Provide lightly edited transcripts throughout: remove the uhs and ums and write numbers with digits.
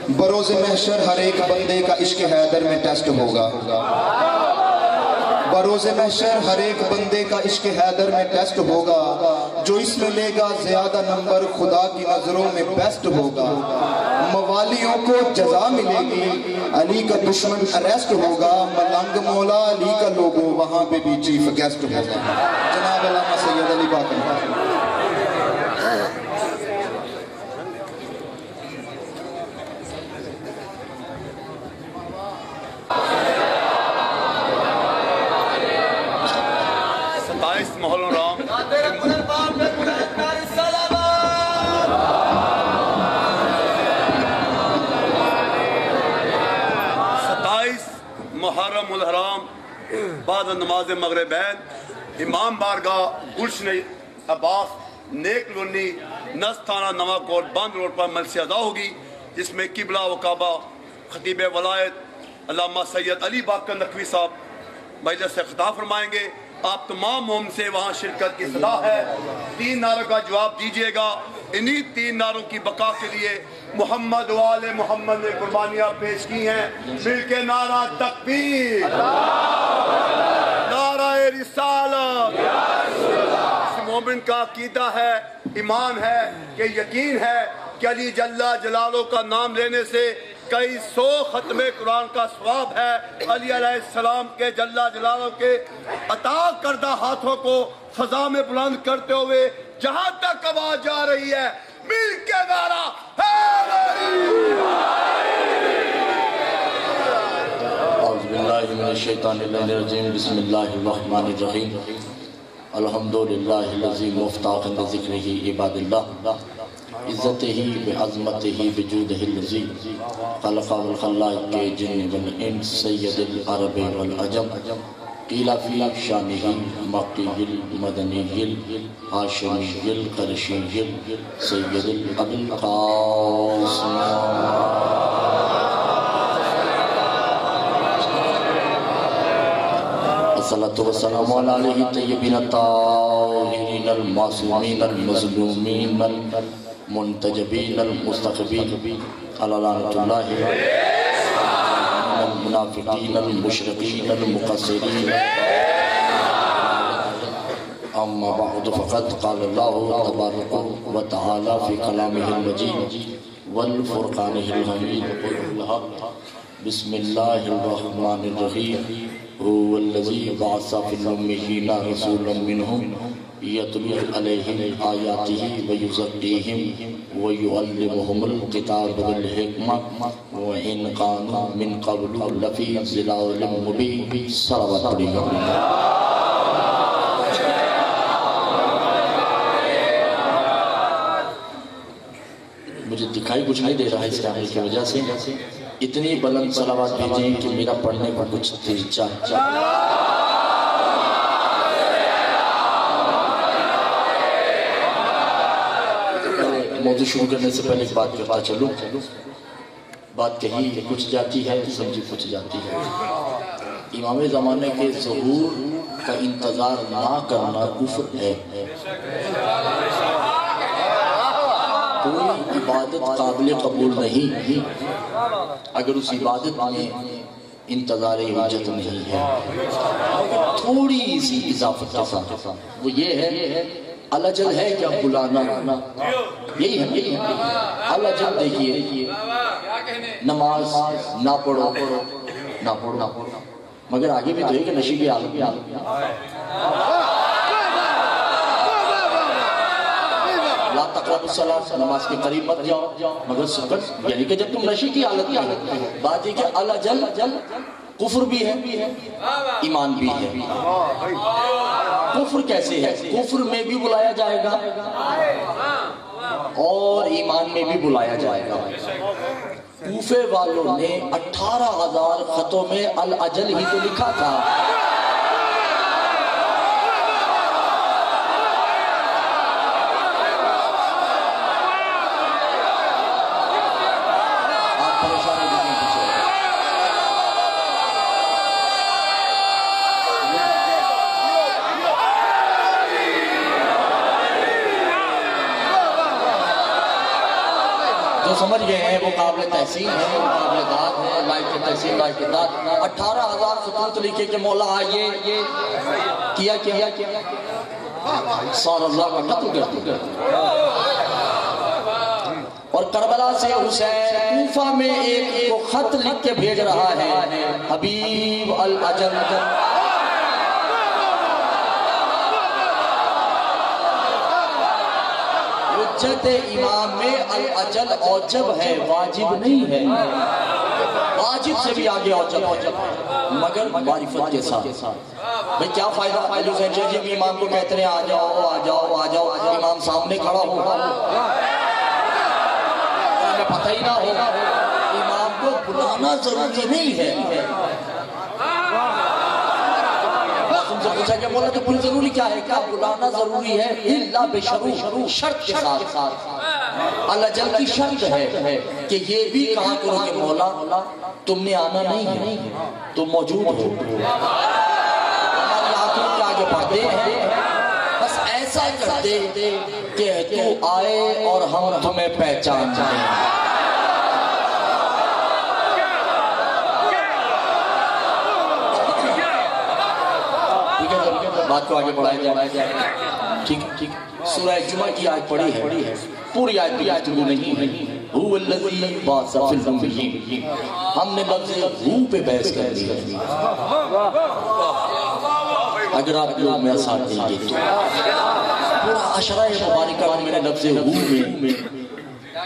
بروز محشر ہر ایک بندے کا عشق حیدر میں ٹیسٹ ہوگا. بروز محشر ہر ایک بندے کا عشق حیدر میں ٹیسٹ ہوگا. جو اس میں لے گا زیادہ نمبر خدا کی نظروں میں بیسٹ ہوگا. موالیوں کو جزا ملے گی, علی کا دشمن اریسٹ ہوگا. ملنگ مولا علی کا لوگو وہاں پہ بھی چیف گیسٹ ہوگا. جناب علامہ سید علی باقر. محرم رام 27 محرم الحرام بعد نماز مغربین امام بارگاہ گلشن عباس نیک لونی نس تھانہ نواں کوٹ بند روڈ پر مجلس ادا ہوگی, جس میں قبلہ و کعبہ خطیب ولایت علامہ سید علی باقر نقوی صاحب مجلس سے خطاب فرمائیں گے. آپ تمام مومن سے وہاں شرکت کی صلاح ہے. 3 نعروں کا جواب دیجئے گا. انہی 3 نعروں کی بقا کے لیے محمد و آل محمد نے قربانیاں پیش کی ہیں. مل کے نعرہ تکبیر, نعرہ رسالت. اس مومن کا عقیدہ ہے, ایمان ہے, کہ یقین ہے کہ علی جل جلالہ کا نام لینے سے کئی 100 ختم قرآن کا ثواب ہے. علی علیہ السلام کے جل جلالہ کے عطا کردہ ہاتھوں کو فضا میں بلند کرتے ہوئے جہاں تک آواز جا رہی ہے, مل کے نعرہ اعوذ باللہ من الشیطان الرجیم. بسم اللہ الرحمن الرحیم. الحمدللہ الذی مفتاح بذکرہ عباد اللہ, عزتہ بعظمتہ بجودہ الذی خلق والخلائق جن والانس سید العرب والعجم. قیل فی شانہ مکی المدنی الہاشمی القرشی سید ابی القاسم. الصلاة والسلام علیہ طیبین الطاہرین المعصومین المظلومین المنتجبین المستخبین علی لعنۃ اللہ المنافقین المشرکین المقصرین. اما بعد فقد قال اللہ تبارک و تعالی فی کلامہ المجید والفرقانہ الحمید. بسم اللہ الرحمن الرحیم. هو الذی بعث فی الأمین رسولا منہم یتلو علیہم آیاتہ ویزکیہم ویعلمہم الکتاب والحکمہ وإن کانوا من قبل لفی ضلال مبین. صلوات پڑھیں گے. مجھے دکھائی کچھ نہیں دے رہا ہے اس کیمرے کی وجہ سے. اتنی بلند صلوات بھیجیں کہ میرا پڑھنے کو کچھ دل چاہے. موضوع شروع کرنے سے پہلے ایک بات کرتا چلوں. بات کہی کہ کچھ جاتی ہے, سمجھی کچھ جاتی ہے. امام زمانے کے ظہور کا انتظار نہ کرنا کفر ہے. کوئی عبادت قابل قبول نہیں اگر اس عبادت میں انتظار حجت نہیں ہے. تھوڑی سی اضافت کے ساتھ وہ یہ ہے, الجل ہے کیا بلانا, یہی ہے الجل. دیکھیے نماز نہ پڑھو مگر آگے بھی تو ہے کہ نشے کی عالم لا تقربوا الصلاۃ, نماز کے قریب مت جاؤ مگر سکر, یعنی کہ جب تم نشے کی حالت میں ہو. بات یہ کہ الجل کفر بھی ہے ایمان بھی ہے. کفر کیسے ہے؟ کفر میں بھی بلایا جائے گا اور ایمان میں بھی بلایا جائے گا. کوفے والوں نے 18,000 خطوں میں الجل ہی تو لکھا تھا. جو سمجھ گئے ہیں وہ قابل تحسین ہے، قابل داد ہے، لائق تحسین لائق داد۔ 18,000 خطوط لکھے کہ مولا آئیے کیا سال اللہ کا قتل کر دیا، اور کربلا سے حسین کوفہ میں ایک کو خط لکھ کے بھیج رہا ہے، حبیب الاجل حجت امام میں الاجل اوجب ہے، واجب نہیں ہے، واجب سے بھی آگے اوجب ہے مگر معرفت کے ساتھ۔ بھئی کیا فائدہ جو سینچر جی امام کو کہتے ہیں آ جاؤ آ جاؤ آ جاؤ، امام سامنے کھڑا ہوگا، ہمیں پتہ ہی نہ ہوگا، امام کو بلانا ضروری نہیں ہے۔ تم سے پوچھا کہ مولا تو بل ضروری کیا ہے؟ کیا بلانا ضروری ہے؟ اللہ بشروع، شرط کے ساتھ، اللہ جل کی شرط ہے کہ یہ بھی کہا کرو کہ مولا تم نے آنا نہیں ہے، تم موجود ہو، ہماری آنکھوں کے آگے پڑھتے ہیں، بس ایسا کرتے کہ تو آئے اور ہم تمہیں پہچان جائیں۔ بات کو آگے بڑھایا جائے، ٹھیک۔ سورہ جمعہ کی آیت پڑھی ہے، پوری آیت بھی گفتگو نہیں ہے۔ هو الذی بعث فی الامیین، ہم نے لفظ ہو پہ بحث کر دی۔ اگر آپ لوگ میرا ساتھ دیں گے تو پورا عشرہ مبارکہ میں نے لفظ ہو میں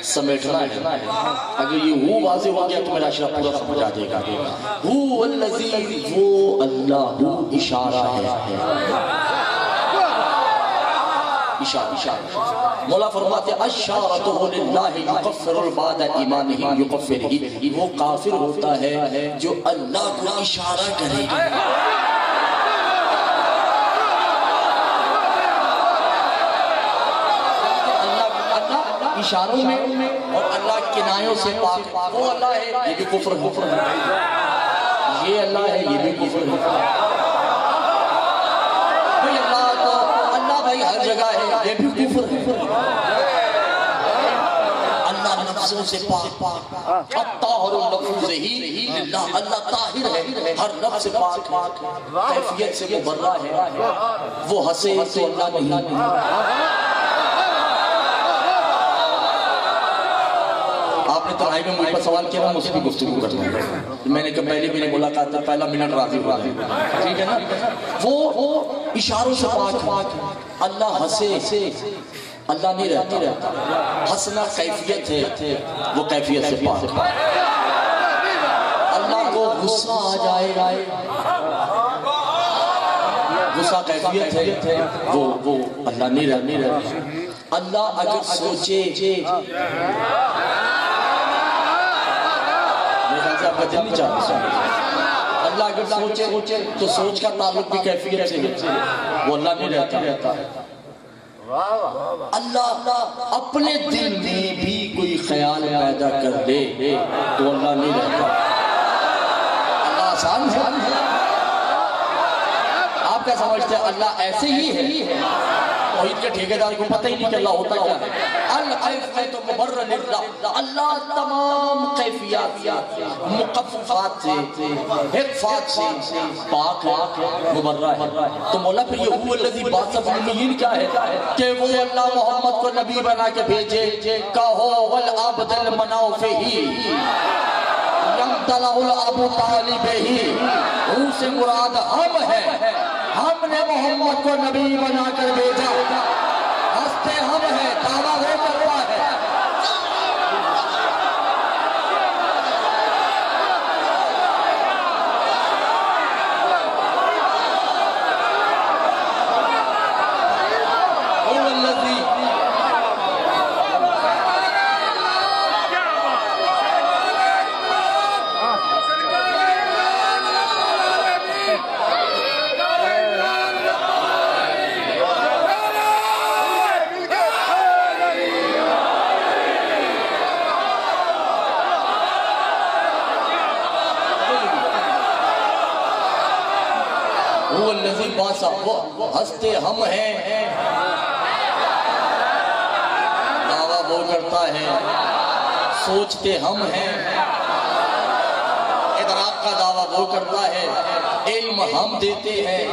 سمیٹنا ہے، اگر یہ ہو واضح ہو گیا تو میرا عشرہ پورا سمجھ آ جائے گا۔ هو الذی، وہ اللہ، اشارہ ہے، اشارہ۔ مولا فرماتے اشارتہ للہ یکفر بعد ایمانہ یکفرہ، وہ کافر ہوتا ہے جو اللہ کو اشارہ کرے گا۔ اشاروں میں اور اللہ کنایوں سے پاک، وہ اللہ ہے یہ بھی کفر ہے، یہ اللہ ہے یہ بھی کفر ہے۔ بھئی اللہ تو اللہ بھائی ہر جگہ ہے، یہ بھی کفر ہے۔ اللہ نفسوں سے پاک، الطاہر النفوس ہی اللہ، اللہ طاہر ہے، ہر نفس سے پاک، کیفیت سے مبرہ ہے، وہ ہنسے تو اللہ نہیں۔ آپ نے ترائی میں مجھ پر سوال کیا، میں مجھ سے بھی گفتگو کرتا ہوں، میں نے کہا پہلی میری ملاقات تھا، پہلا منٹ راضی ہوا ہے، ٹھیک ہے نا؟ وہ اشاروں سے پاک، اللہ ہنسے، اللہ نہیں رہتا، ہنسنا کیفیت ہے، وہ کیفیت سے پاک۔ اللہ کو غصہ آ جائے، غصہ کیفیت ہے، وہ اللہ نہیں رہتا۔ اللہ اگر سوچے، آپ کا دل نہیں چاہتا، اللہ اگر سوچے تو سوچ کا تعلق بھی کیفیت سے ہے، وہ اللہ نہیں رہتا۔ اللہ اپنے دل میں بھی کوئی خیال پیدا کر دے تو اللہ نہیں رہتا۔ اللہ آسان ہے، آپ کیا سمجھتے ہیں اللہ ایسے ہی ہے؟ توحید کے ٹھیکیدار کو پتہ ہی نہیں کہ اللہ ہوتا کیا ہے۔ الکیفیت مبرر اللہ، اللہ تمام کیفیات، مقففات سے، حقفات سے پاک مبرہ ہے۔ تو مولا پھر یہ هو الذی بعث فی الامیین کیا ہے کہ وہ اللہ محمد کو نبی بنا کے بھیجے، کہو والعبد المناو فیہ یمتلع الابو طالب ہی، ان سے مراد ہم ہیں، ہم نے محمد کو نبی بنا کر بھیجا، ہنستے ہم ہیں، دعویٰ وہ کرتا ہے۔ وہ الذی بعث، وہ ہنستے ہم ہیں، دعویٰ وہ کرتا ہے، سوچتے ہم ہیں، ادراک کا دعویٰ وہ کرتا ہے، علم ہم دیتے ہیں،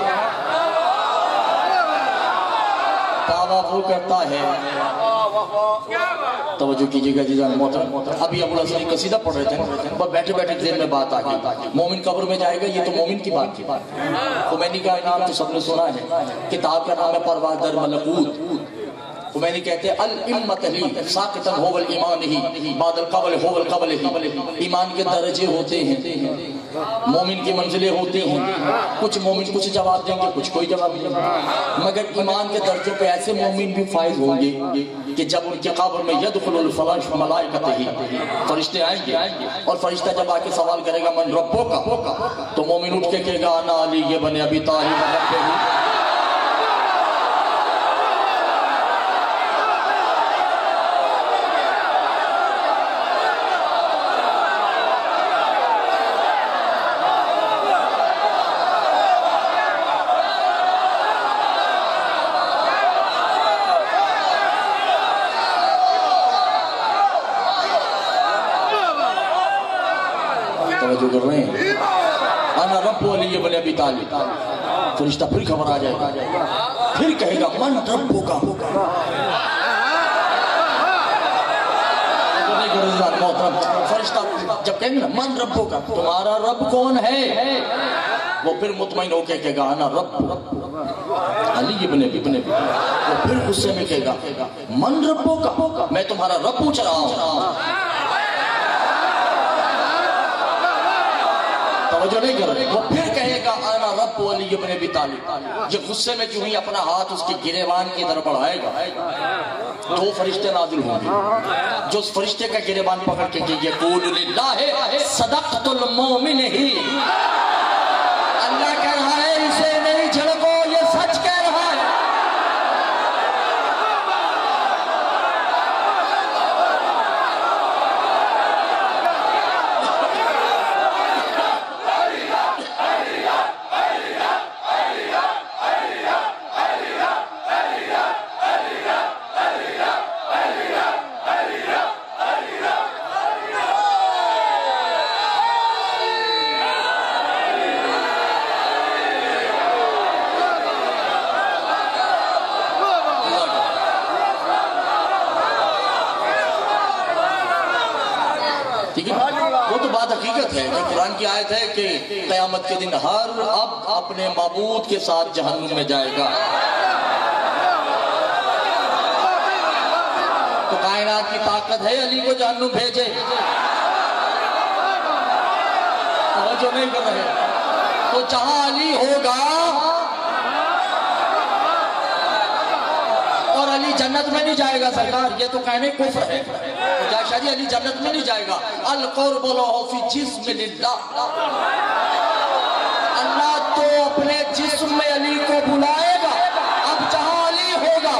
دعویٰ وہ کرتا ہے۔ توجہ کیجئے گا جیزان محترم، ابھی ابو الحسن ایک قصیدہ پڑھ رہے تھے، بس بیٹھے بیٹھے ذہن میں بات آ گئی، مومن قبر میں جائے گا، یہ تو مومن کی بات تھی۔ خمینی کا نام تو سب نے سنا ہے، کتاب کا نام ہے پرواز در ملکوت۔ خمینی کہتے ہیں الامت لی ساقطا هو الایمان ہی بعد القبل هو القبل ہی، ایمان کے درجے ہوتے ہیں، مومن کی منزلیں ہوتی ہیں، کچھ مومن کچھ جواب دیں گے، کچھ کوئی جواب دیں گے، مگر ایمان کے درجوں پہ ایسے مومن بھی فائز ہوں گے کہ جب ان کے قبر میں یدخل الفرش ملائکتہ، فرشتے آئیں گے، اور فرشتہ جب آ کے سوال کرے گا من ربو کا، تو مومن اٹھ کے کہے گا انا علی ابن ابی طالب ربہ۔ توجہ کر رہے ہیں، انا رب علی ابن ابی طالب، فرشتہ پھر خبر آ جائے گا، پھر کہے گا من ربو کا، فرشتہ جب کہیں گے من ربو کا، تمہارا رب کون ہے، وہ پھر مطمئن ہو کے کہے گا انا رب علی ابن ابی، وہ پھر غصے میں کہے گا من ربو کا، میں تمہارا رب پوچھ رہا ہوں، توجہ نہیں کر رہے، وہ پھر کہے گا انا رب علی ابن ابی طالب، یہ غصے میں کیوں ہی اپنا ہاتھ اس کے گریبان کی طرف بڑھائے گا، دو فرشتے نازل ہوں گے، جو اس فرشتے کا گریبان پکڑ کے کہ یقول للہ صدقت المومن ہی، اللہ کہہ رہا ہے اسے نہیں جھڑکو، یہ سچ کہہ رہا ہے۔ وہ تو بات حقیقت ہے کہ قرآن کی آیت ہے کہ قیامت کے دن ہر عبد اپنے معبود کے ساتھ جہنم میں جائے گا، تو کائنات کی طاقت ہے علی کو جہنم بھیجے، توجہ نہیں کر رہے، تو جہاں علی ہوگا اور علی جنت میں نہیں جائے گا سرکار، یہ تو کہنے کفر ہے، شاہی علی جنت میں نہیں جائے گا، القرب لہ فی جسم للہ، اللہ تو اپنے جسم میں علی کو بلائے گا، اب جہاں علی ہوگا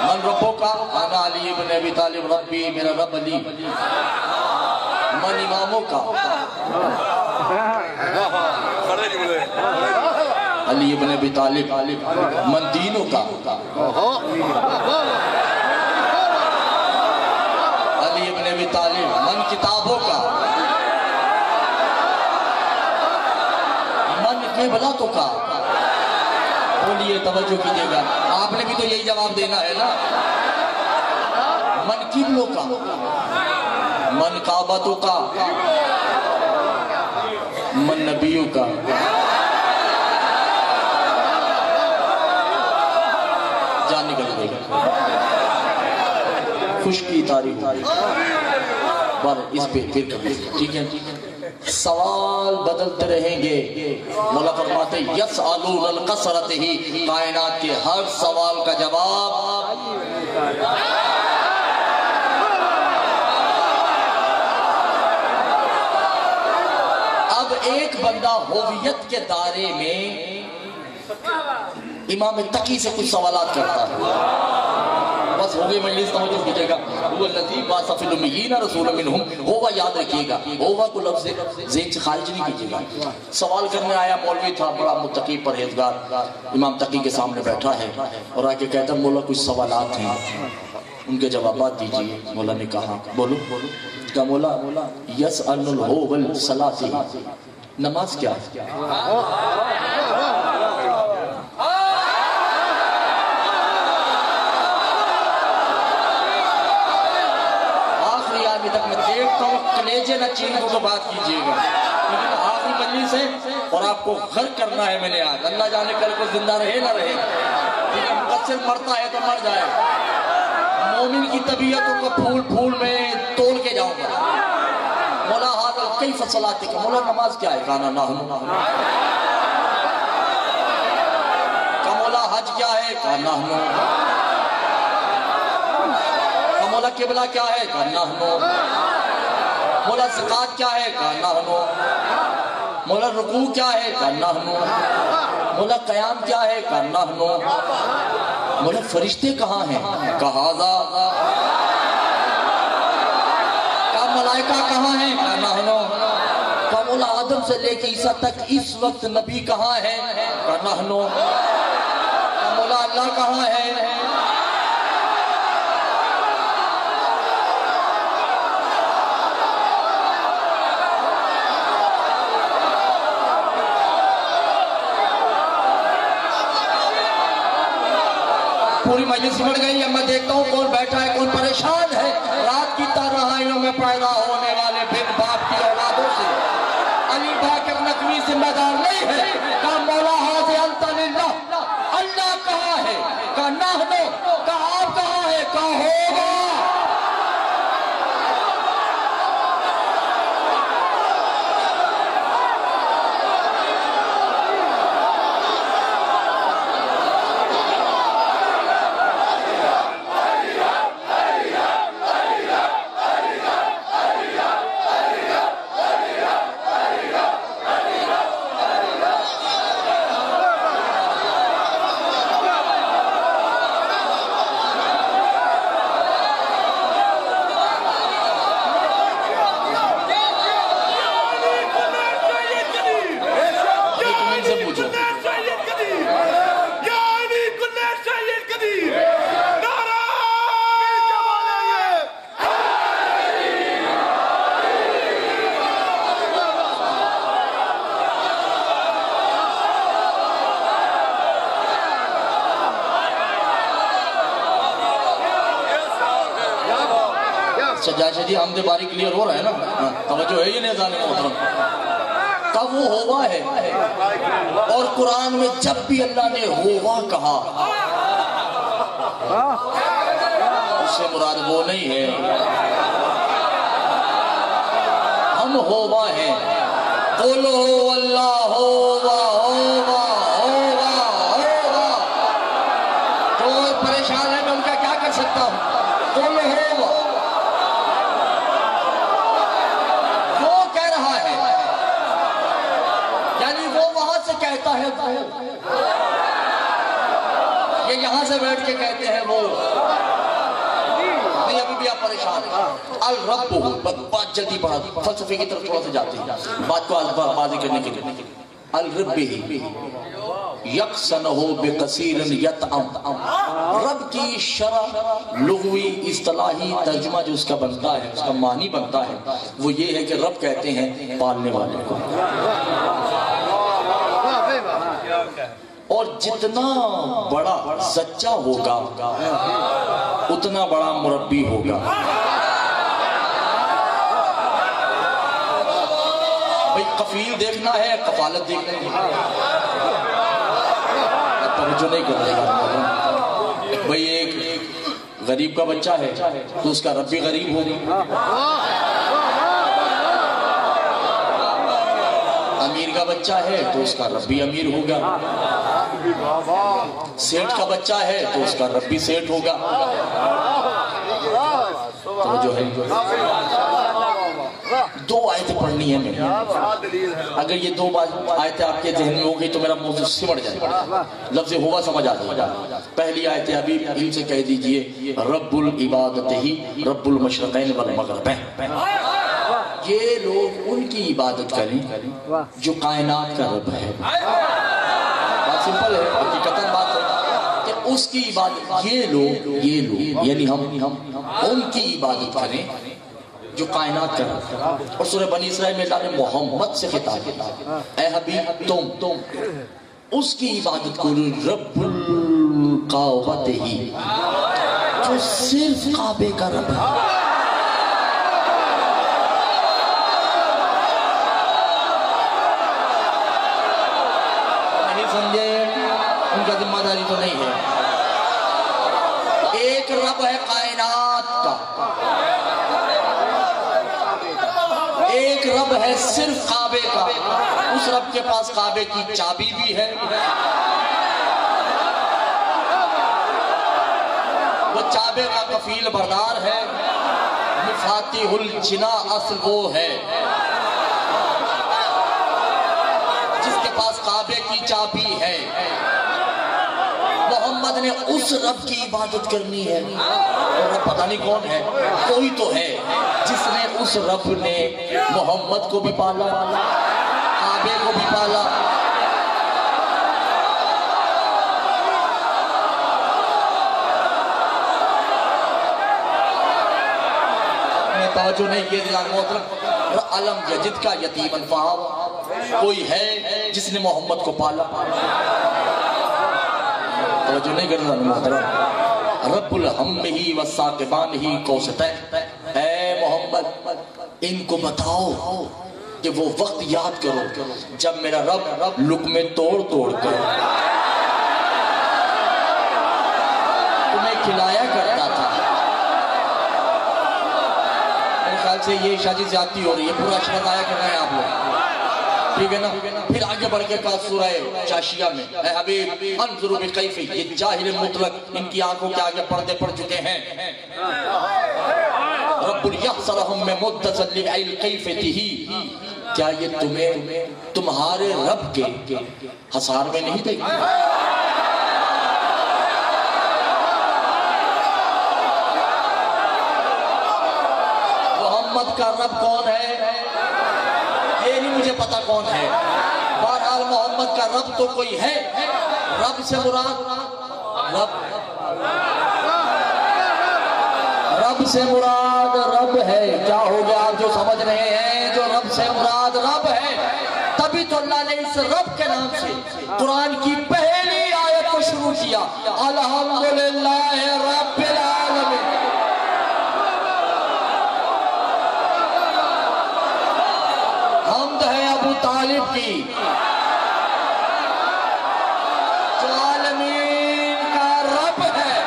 من ربو کا، انا علی ابن ابی طالب ربی، میرا رب علی، من اماموں کا، علی ابن ابی طالب، من دینوں کا، علی ابن ابی طالب، من کتابوں کا، من قبلتوں کا۔ بولیے توجہ کیجئے گا، آپ نے بھی تو یہی جواب دینا ہے نا، من قبلوں کا، من کعبتوں کا، من نبیوں کا۔ جان نکل گئی، خوش کی تاریخ بار اس پہ پھر کبھی، ٹھیک ہے، سوال بدلتے رہیں گے، مولا فرماتے یسألون القصرت ہی، کائنات کے ہر سوال کا جواب اب ایک بندہ ہویت کے دائرے میں امام تقی سے کچھ سوالات کرتا ہے، بس ہو گئی مجلس، توجہ کیجئے گا. وہ الذی بعث فی الامیین رسولا منہم، ہوا یاد رکھیے گا، ہوا کو لفظ ذہن سے خارج نہیں کیجئے گا. سوال کرنے آیا مولوی تھا بڑا متقی پرہیزگار، امام تقی کے سامنے بیٹھا ہے اور آ کے کہتا مولا کچھ سوالات ہیں ان کے جوابات دیجئے. مولا نے کہا بولو. کہا مولا یسأل الہو والصلاۃ، نماز کیا ہے؟ آخری آدمی تک میں دیکھتا ہوں کلیجے نہ چینگوں کو بات کیجئے گا، لیکن آخری مجلس ہے اور آپ کو غرق کرنا ہے. میں نے آج اللہ جانے کل کو زندہ رہے نہ رہے، لیکن مقصر مرتا ہے تو مر جائے. مومن کی طبیعتوں کو پھول پھول میں تول کے جاؤں گا. مولا حاضر کئی فصلات کا، مولا نماز کیا ہے؟ کہا نحن. کہا مولا حج کیا ہے؟ کہا نحن. کہا مولا قبلہ کیا ہے؟ کہا نحن. مولا زکوٰۃ کیا ہے؟ کہا نحن. مولا رکوع کیا ہے؟ کہا نحن. مولا قیام کیا ہے؟ کہا نحن. مولا فرشتے کہاں ہیں؟ کہا ذا. کہا ملائکہ کہاں ہیں؟ کہا نحن. کہا مولا آدم سے لے کے عیسیٰ تک اس وقت نبی کہاں ہے؟ کہا نحن. کہا مولا اللہ کہاں ہے؟ پوری مجلس بڑھ گئی ہے. میں دیکھتا ہوں کون بیٹھا ہے کون پریشان ہے. رات کی تنہائیوں میں پیدا ہونے والے بن باپ کی اولادوں سے علی باقر نقوی ذمہ دار نہیں ہے. کہا مولا حاضر انت للہ، اللہ کہاں ہے؟ کہا نحن. کہا آپ کہاں ہے؟ کہا ہوگا. جی ہم دے باری کلیئر ہو رہا ہے نا، توجہ ہے یہ نیزان محترم. کب وہ ہوا ہے اور قرآن میں جب بھی اللہ نے ہوا کہا اس سے مراد وہ نہیں ہے. ہم ہوا ہیں. قولو اللہ ہوا ہوا ہوا ہوا. تو پریشان ہے میں ان کا کیا کر سکتا ہوں. قولو ہوا کہتا ہے یہ یہاں سے بیٹھ کے کہتے ہیں وہ نہیں. ابھی بھی آپ پریشان ہیں. الرب بات جلدی پڑھا فلسفے کی طرف تھوڑا سے جاتے ہیں بات کو بازی کرنے کے لیے. الرب یکسنہ بکثیر یطعم. رب کی شرح لغوی اصطلاحی ترجمہ جو اس کا بنتا ہے اس کا معنی بنتا ہے وہ یہ ہے کہ رب کہتے ہیں پالنے والے کو. اور جتنا بڑا سچا ہوگا اتنا بڑا مربی ہوگا. بھئی کفیل دیکھنا ہے کفالت دیکھنا ہے. توجہ نہیں کر رہے گا. بھئی ایک غریب کا بچہ ہے تو اس کا رب بھی غریب ہوگا. امیر کا بچہ ہے تو اس کا رب بھی امیر ہوگا. سیٹھ کا بچہ ہے تو اس کا رب بھی سیٹھ ہوگا. تو جو ہے دو آیتیں پڑھنی ہیں میں، اگر یہ دو آیتیں آپ کے ذہن میں ہو گئی تو میرا موضوع سمٹ جائے گا، لفظ ہوا سمجھ آ جائے گا۔ پہلی آیت ابھی ان سے کہہ دیجئے رب العبادت ہی رب المشرقین والمغربین، یہ لوگ ان کی عبادت کریں جو کائنات کا رب ہے۔ بات سمپل ہے، حقیقتاً بات ہے کہ اس کی عبادت، یہ لوگ یعنی ہم ان کی عبادت کریں جو کائنات کا رب ہے۔ اور سورہ بنی اسرائیل میں اللہ نے محمد سے خطاب کیا، اے حبیب تم اس کی عبادت کرو رب الکعبۃ ہی، جو صرف کعبے کا رب ہے۔ نہیں سمجھے؟ ان کا ذمہ داری تو نہیں ہے۔ ایک رب ہے کائنات کا، ایک رب ہے صرف کعبے کا، اس رب کے پاس کعبے کی چابی بھی ہے، وہ کعبے کا کفیل بردار ہے، مفاتیح الجنا اصل وہ ہے جس کے پاس کعبے کی چابی ہے۔ محمد نے اس رب کی عبادت کرنی ہے، اور رب پتہ نہیں کون ہے، کوئی تو ہے جس نے اس رب نے محمد کو بھی پالا، کعبے کو بھی پالا۔ توجہ نہیں کیے دلان محترم، علم یجد کا یتیم الفاظ، کوئی ہے جس نے محمد کو پالا۔ توجہ نہیں کرنا محترم، رب الحم ہی والساقبان ہی کوستین، اے محمد ان کو بتاؤ کہ وہ وقت یاد کرو جب میرا رب لقمے توڑ کر تمہیں کھلایا کرتا تھا۔ خیال سے یہ شاید زیادتی ہو رہی ہے، پورا اشرت آیا کرنا ہے آپ لوگ، ٹھیک ہے نا؟ پھر آگے بڑھ کے کہا سورہ جاشیہ میں، اے حبیب انظروا بکیف، یہ جاہل مطلق ان کی آنکھوں کے آگے پردے پڑ چکے ہیں۔ رب الیحصرہم میں متصل لکیفتہ، کیا یہ تمہیں تمہارے رب کے حصار میں نہیں دیکھتے؟ محمد کا رب کون ہے یہ نہیں مجھے پتا کون ہے، بہرحال محمد کا رب تو کوئی ہے۔ رب سے مراد رب سے مراد رب ہے، کیا ہو گیا آپ جو سمجھ رہے ہیں؟ جو رب سے مراد رب ہے، تبھی تو اللہ نے اس رب کے نام سے قرآن کی پہلی آیت کو شروع کیا، الحمدللہ رب العالمین۔ حمد ہے ابو طالب کی جو عالمین کا رب ہے۔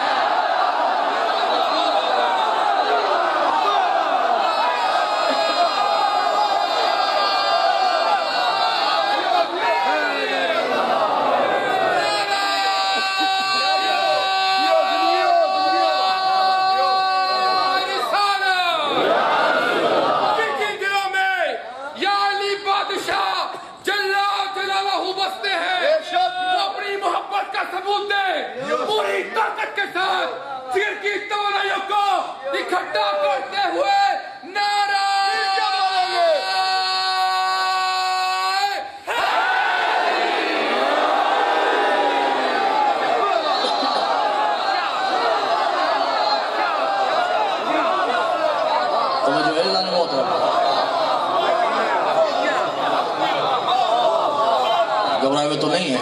ثبوت دے پوری طاقت کے ساتھ سر کی توانائیوں کو اکٹھا کرتے ہوئے نعرہ گھبرائے ہوئے تو نہیں ہے۔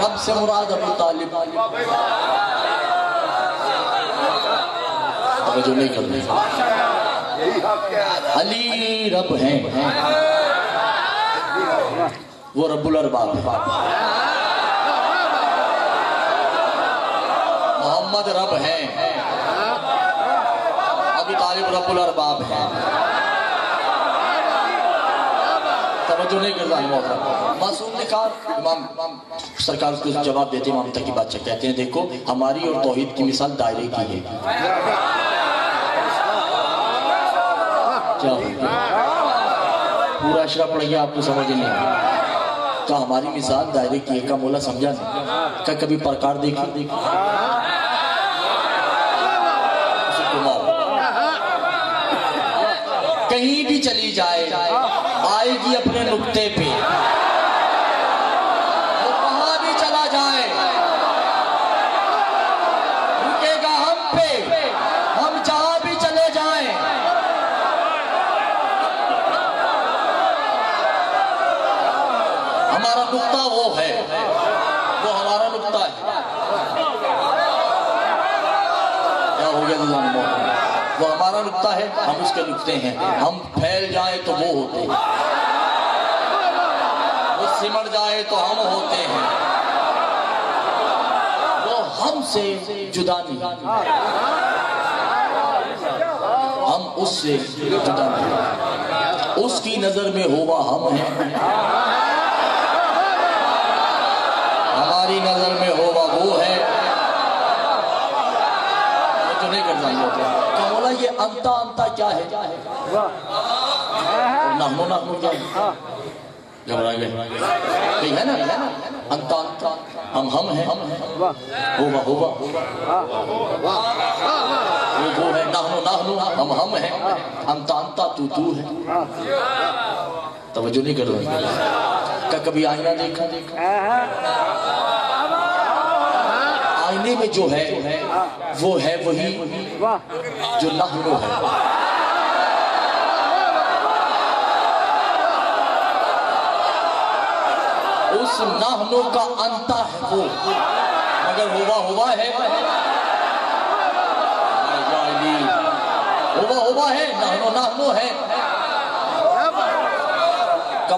رب سے مراد ابو طالب، توجہ نہیں کرنی۔ علی رب ہیں، وہ رب الارباب ہے۔ محمد رب ہیں، ابو طالب رب الارباب ہیں۔ توجہ نہیں کرنا ہے۔ معصوم نے کہا، امام سرکار اس کو جواب دیتے، امام تقی بادشاہ کہتے ہیں دیکھو ہماری اور توحید کی مثال دائرے کی ہے، کیا ہو گیا؟ پورا اشرا پڑ گیا، آپ کو سمجھ نہیں آیا۔ کہا ہماری مثال دائرے کی ایک کا مولا سمجھا نہیں، کہا کبھی پرکار دیکھی اسے گھماؤ، کہیں بھی چلی جائے آئے گی اپنے نقطے پہ، وہ کہاں بھی چلا جائے رکے گا ہم پہ، ہم جہاں بھی چلے جائیں۔ ہمارا نقطہ وہ ہے، وہ ہمارا نقطہ ہے۔ کیا ہو گیا ظلم؟ وہ ہمارا نقطہ ہے، ہم اس کے نقطے ہیں۔ ہم پھیل جائیں تو وہ ہوتے ہیں، وہ سمٹ جائے تو ہم ہوتے ہیں، وہ ہم سے جدا نہیں، ہم اس سے جدا نہیں۔ اس کی نظر میں ہوا ہم ہیں، ہماری نظر میں ہوا وہ ہے۔ تو نہیں کرنا کہ مولا یہ انتا انتا کیا ہے؟ نحنو نحنو کیا ہے؟ گھبرا گئے یہ ہے نا انتا انتا، ہم ہیں، ہوا ہوا وہ ہے، نحنو نحنو ہم ہیں، انتا انتا تو ہے۔ توجہ نہیں کر رہے؟ کیا کبھی آئینہ دیکھا؟ آئینے میں جو ہے وہ ہے وہی جو نحنو ہے۔ اس نحنو کا انتا ہے وہ، مگر ہوا ہے، ہوا ہے، نحنو ہے۔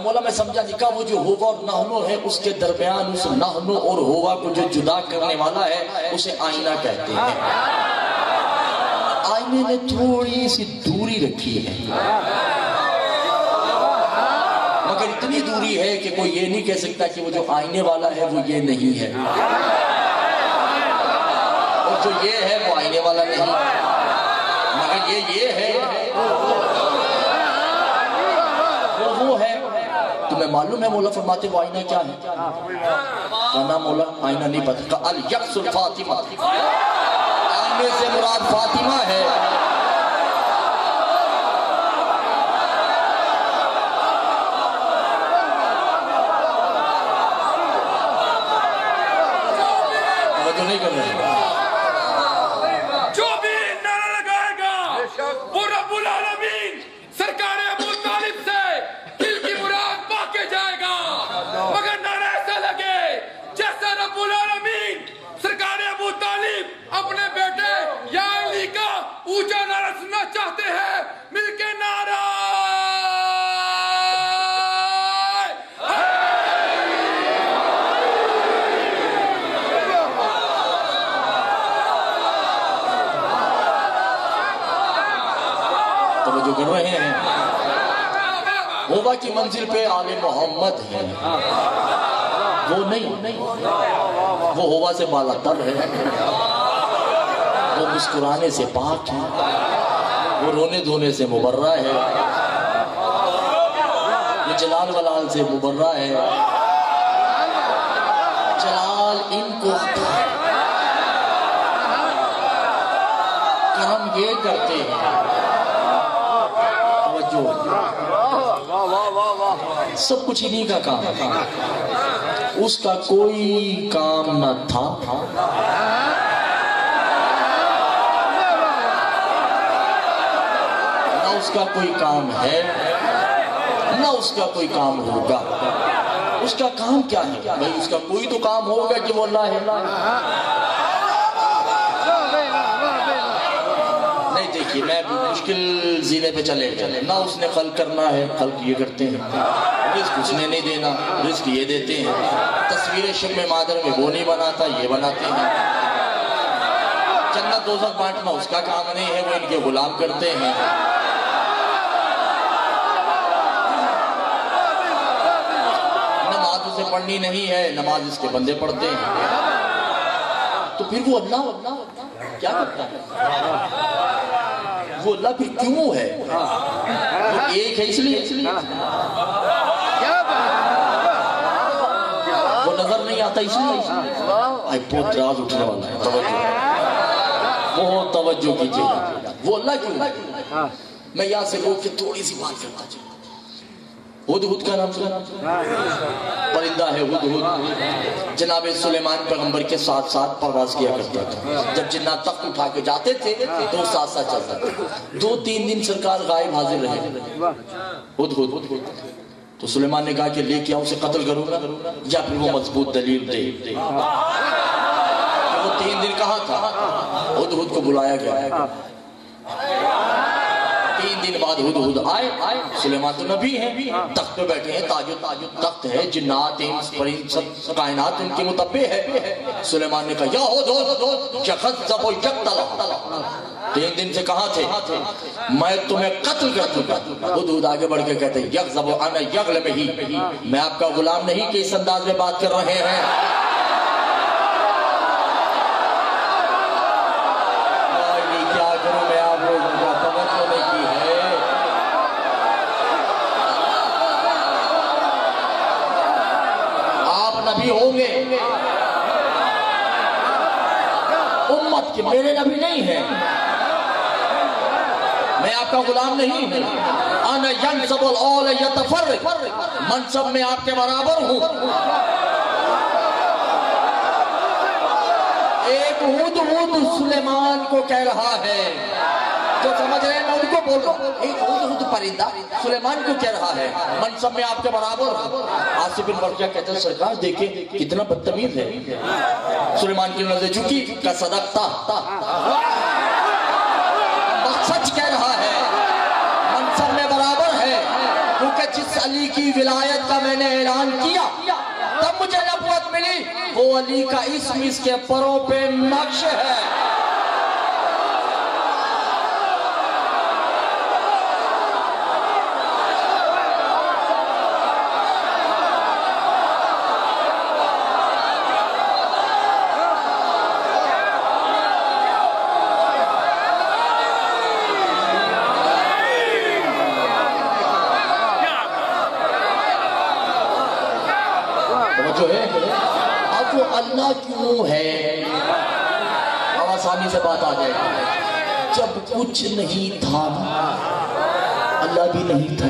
مولا میں سمجھا نہیں، کہا وہ جو ہوا اور نحنو ہے اس کے درمیان اس نحنو اور ہوا کو جو جدا کرنے والا ہے اسے آئینہ کہتے ہیں۔ آئینے نے تھوڑی سی دوری رکھی ہے، مگر اتنی دوری ہے کہ کوئی یہ نہیں کہہ سکتا کہ وہ جو آئینے والا ہے وہ یہ نہیں ہے، اور جو یہ ہے وہ آئینے والا نہیں، مگر یہ ہے وہ ہے۔ تمہیں معلوم ہے مولا فرماتے وہ آئینہ کیا ہے؟ کہنا مولا آئینہ نہیں پتا، کہا الیکس الفاطمہ، آئینے سے مراد فاطمہ ہے۔ توجہ نہیں کر رہے؟ جو بھی نعرہ لگائے گا وہ رب العالمین سرکار ابو طالب سے دل کی مراد پا کے جائے گا، مگر نعرہ ایسا لگے جیسا رب العالمین سرکار ابو طالب اپنے بیٹے یا علی کا اونچا نعرہ سننا چاہتے ہیں۔ مل کے نعرہ توجہ کر رہے ہیں؟ ہوبا کی منزل پہ آل محمد ہے، وہ نہیں، وہ ہوبا سے بالا تر ہے، وہ مسکرانے سے پاک ہے، وہ رونے دھونے سے مبرہ ہے، وہ جلال ولال سے مبرہ ہے۔ جلال ان کو کرم یہ کرتے ہیں، سب کچھ انہی کا کام تھا، اس کا کوئی کام نہ تھا، نہ اس کا کوئی کام ہے، نہ اس کا کوئی کام ہوگا۔ اس کا کام کیا ہے بھائی؟ اس کا کوئی تو کام ہوگا کہ وہ اللہ ہے۔ دیکھیے میں مشکل زینے پہ چلے گئے، نہ اس نے خلق کرنا ہے، خلق یہ کرتے ہیں، رزق اس نے نہیں دینا، رزق یہ دیتے ہیں، تصویر شم مادر میں وہ نہیں بناتا، یہ بناتے ہیں، جنت دوزخ بانٹنا اس کا کام نہیں ہے، وہ ان کے غلام کرتے ہیں۔ نماز اسے پڑھنی نہیں ہے، نماز اس کے بندے پڑھتے ہیں، تو پھر وہ اللہ کیا کرتا ہے؟ وہ اللہ پھر کیوں ہے؟ وہ ایک ہے اس لیے وہ نظر نہیں آتا اس لیے بہت راز اٹھنے والا ہے. توجہ بہت توجہ کیجیے گا. وہ اللہ کیوں ہے؟ میں یہاں سے روک کے تھوڑی سی بات کرتا چاہوں. ہدہد کا نام سنا؟ پرندہ ہے ہدہد. جناب سلیمان پیغمبر کے ساتھ ساتھ پرواز کیا کرتا تھا. جب جنات تخت اٹھا کے جاتے تھے تو ساتھ ساتھ چلتا تھا. 2-3 دن سرکار غائب حاضر رہے. ہدہد تو سلیمان نے کہا کہ لے کے آؤ اسے قتل کروں گا یا پھر وہ مضبوط دلیل دے. وہ 3 دن کہاں تھا؟ ہدہد کو بلایا گیا. 3 دن بعد ہدہد آئے. سلیمان تو نبی ہیں, تخت پہ بیٹھے ہیں, تاج تخت ہے, جنات پرند سب کائنات ان کے متبع ہے. سلیمان نے کہا یا ہدہد یغضب و یقتل. 3 دن سے کہاں تھے؟ میں تمہیں قتل کر دوں گا. ہدہد آگے بڑھ کے کہتے ہیں یغضب انا یغلبہ, میں آپ کا غلام نہیں کہ اس انداز میں بات کر رہے ہیں. کیا کروں میں آپ لوگوں کا توجہ نہیں کی ہے. آپ نبی ہوں گے امت کے, میرے نبی نہیں ہیں. میں آپ کا غلام نہیں ہوں. انا ینصب العول یتفرق, منصب میں آپ کے برابر ہوں. ایک ہدہد سلیمان کو کہہ رہا ہے, جو سمجھ رہے ہیں میں ان کو بول رہا ہوں. ایک ہدہد پرندہ سلیمان کو کہہ رہا ہے منصب میں آپ کے برابر ہوں. آصف بن برقیہ کہتے ہیں سرکار دیکھیں کتنا بدتمیز ہے. سلیمان کی نظر جھکی کا صدقتا, سچ کہہ رہا ہے, منصب میں برابر ہے. کیونکہ جس علی کی ولایت کا میں نے اعلان کیا تب مجھے نبوت ملی, وہ علی کا اسم اس کے پروں پہ نقش ہے. اب وہ اللہ کیوں ہے؟ اب آسانی سے بات آ جائے. جب کچھ نہیں تھا اللہ بھی نہیں تھا.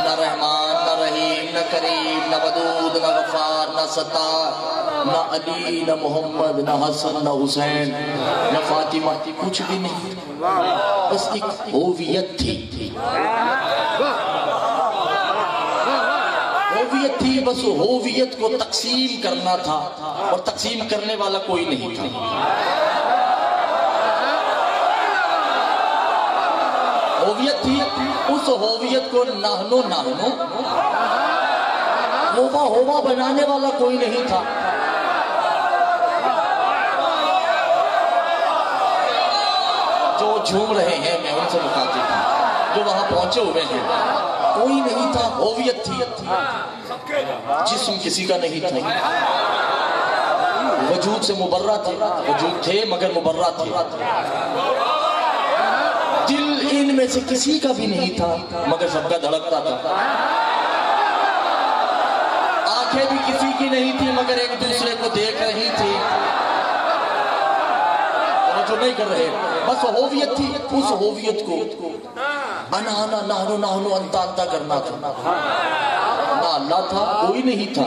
نہ رحمان نہ رحیم نہ کریم نہ ودود نہ غفار نہ ستار نہ علی نہ محمد نہ حسن نہ حسین نہ فاطمہ, کچھ بھی نہیں. بس ایک ہوویت تھی. ہوویت تھی, بس ہوویت کو تقسیم کرنا تھا اور تقسیم کرنے والا کوئی نہیں تھا. ہوویت تھی, اس ہوویت کو نہنو ہووا بنانے والا کوئی نہیں تھا. جو جھوم رہے ہیں میں ان سے مخاطب ہوں, جو وہاں پہنچے ہوئے ہیں, کوئی نہیں تھا. ہوویت تھی, جسم کسی کا نہیں تھا. وجود سے مبرہ تھے, وجود تھے مگر مبرہ تھے. دل ان میں سے کسی کا بھی نہیں تھا مگر سب کا دھڑکتا تھا. آنکھیں بھی کسی کی نہیں تھی مگر ایک دوسرے کو دیکھ رہی تھی. جو نہیں کر رہے, بس ہوویت تھی. اس ہوویت کو انانا نہنو انتا کرنا تھا. نہ اللہ تھا, کوئی نہیں تھا.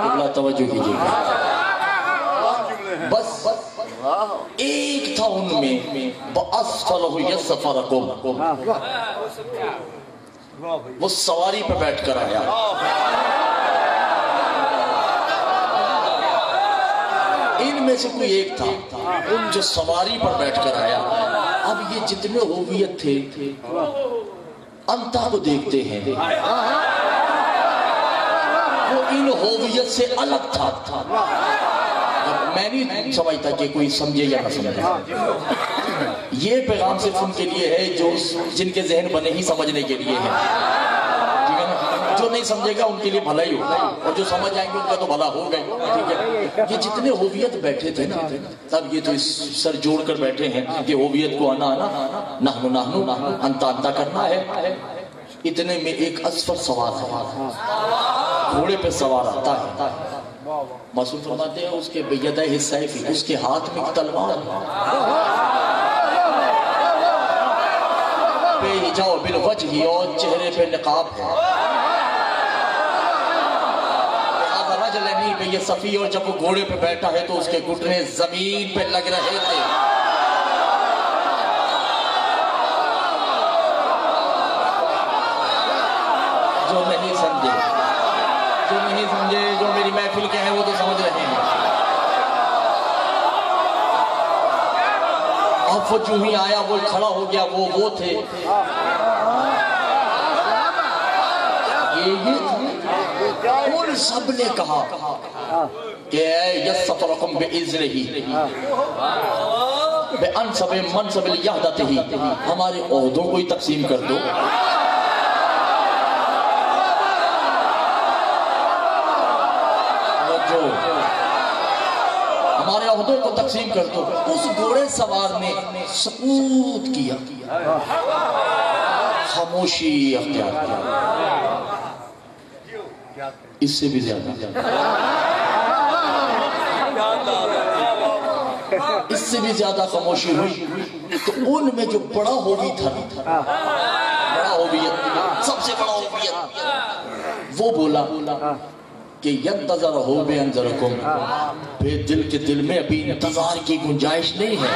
اللہ توجہ کیجیے. بس ایک تھا ان میں, بَأَسْفَلَهُ يَسْفَرَكُمْ, وہ سواری پہ بیٹھ کر آیا. ان میں سے کوئی ایک تھا جو سواری پر بیٹھ کر آیا. اب یہ جتنے ہوویت تھے انتا کو دیکھتے ہیں, وہ ان ہوویت سے الگ تھا. میں نہیں سمجھتا کہ کوئی سمجھے یا نہ سمجھے. یہ پیغام صرف ان کے لیے ہے جو جن کے ذہن بنے ہی سمجھنے کے لیے ہے. ٹھیک ہے نا؟ جو نہیں سمجھے گا ان کے لیے بھلا ہی ہوگا، اور جو سمجھ آئیں گے ان کا تو بھلا ہوگا ہی، ٹھیک ہے؟ یہ جتنے ہوویت بیٹھے تھے نا، تب یہ تو اس سر جوڑ کر بیٹھے ہیں کہ ہوویت کو آنا نحنو انتا کرنا ہے۔ اتنے میں ایک اسفر سوار ہے، گھوڑے پہ سوار آتا ہے، معصوم فرماتے ہیں اس کے بیدہ السیف، اس کے ہاتھ میں تلوار، بے حجاب بالوجہ اور چہرے پہ نقاب ہے، رجل نہیں بے یہ صفی، اور جب وہ گھوڑے پہ بیٹھا ہے تو اس کے گھٹنے زمین پہ لگ رہے تھے۔ جو نہیں سمجھے، جو میری محفل کے ہیں وہ تو سمجھ رہے ہیں۔ اب وہ جو ہی آیا وہ کھڑا ہو گیا، وہ تھے یہ ان سب نے کہا کہ اے یسترکم بِإِذْنِهِ بِأَنْصَبِ مَنْصَبِ الْيَهْدَتِهِ، ہمارے عہدوں کو ہی تقسیم کر دو۔ ہمارے عہدوں کو تقسیم کر دو۔ اس گھوڑے سوار نے سکوت کیا، خاموشی اختیار کیا، اس سے بھی زیادہ خاموشی ہوئی تو ان میں جو بڑا ہووی تھا، بڑا ہوویت، سب سے بڑا ہوویت، وہ بولا کہ ینتظر ہو بے انظرکم، بے دل کے دل میں ابھی انتظار کی گنجائش نہیں ہے،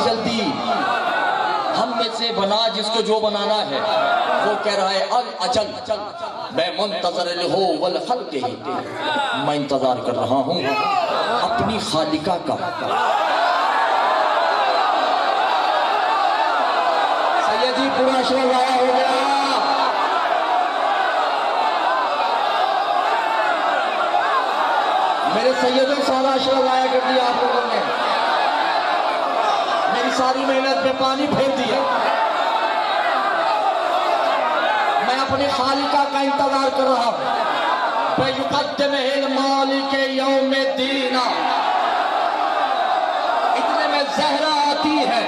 جلدی ہم میں سے بنا جس کو جو بنانا ہے۔ وہ کہہ رہا ہے الاجل میں منتظر لہو والخلق ہی، میں انتظار کر رہا ہوں اپنی خالقہ کا۔ سیدی پورا شعر ضائع ہو گیا، میرے سیدوں سارا اشرا ضائع کر دیا آپ لوگوں نے، میری ساری محنت پہ پانی پھیر دیا۔ میں اپنی خالقہ کا انتظار کر رہا ہوں، بِيُقَدِّمِهِ الْمَالِكِ يَوْمِ الدِّينَ، اتنے میں زہرہ آتی ہے،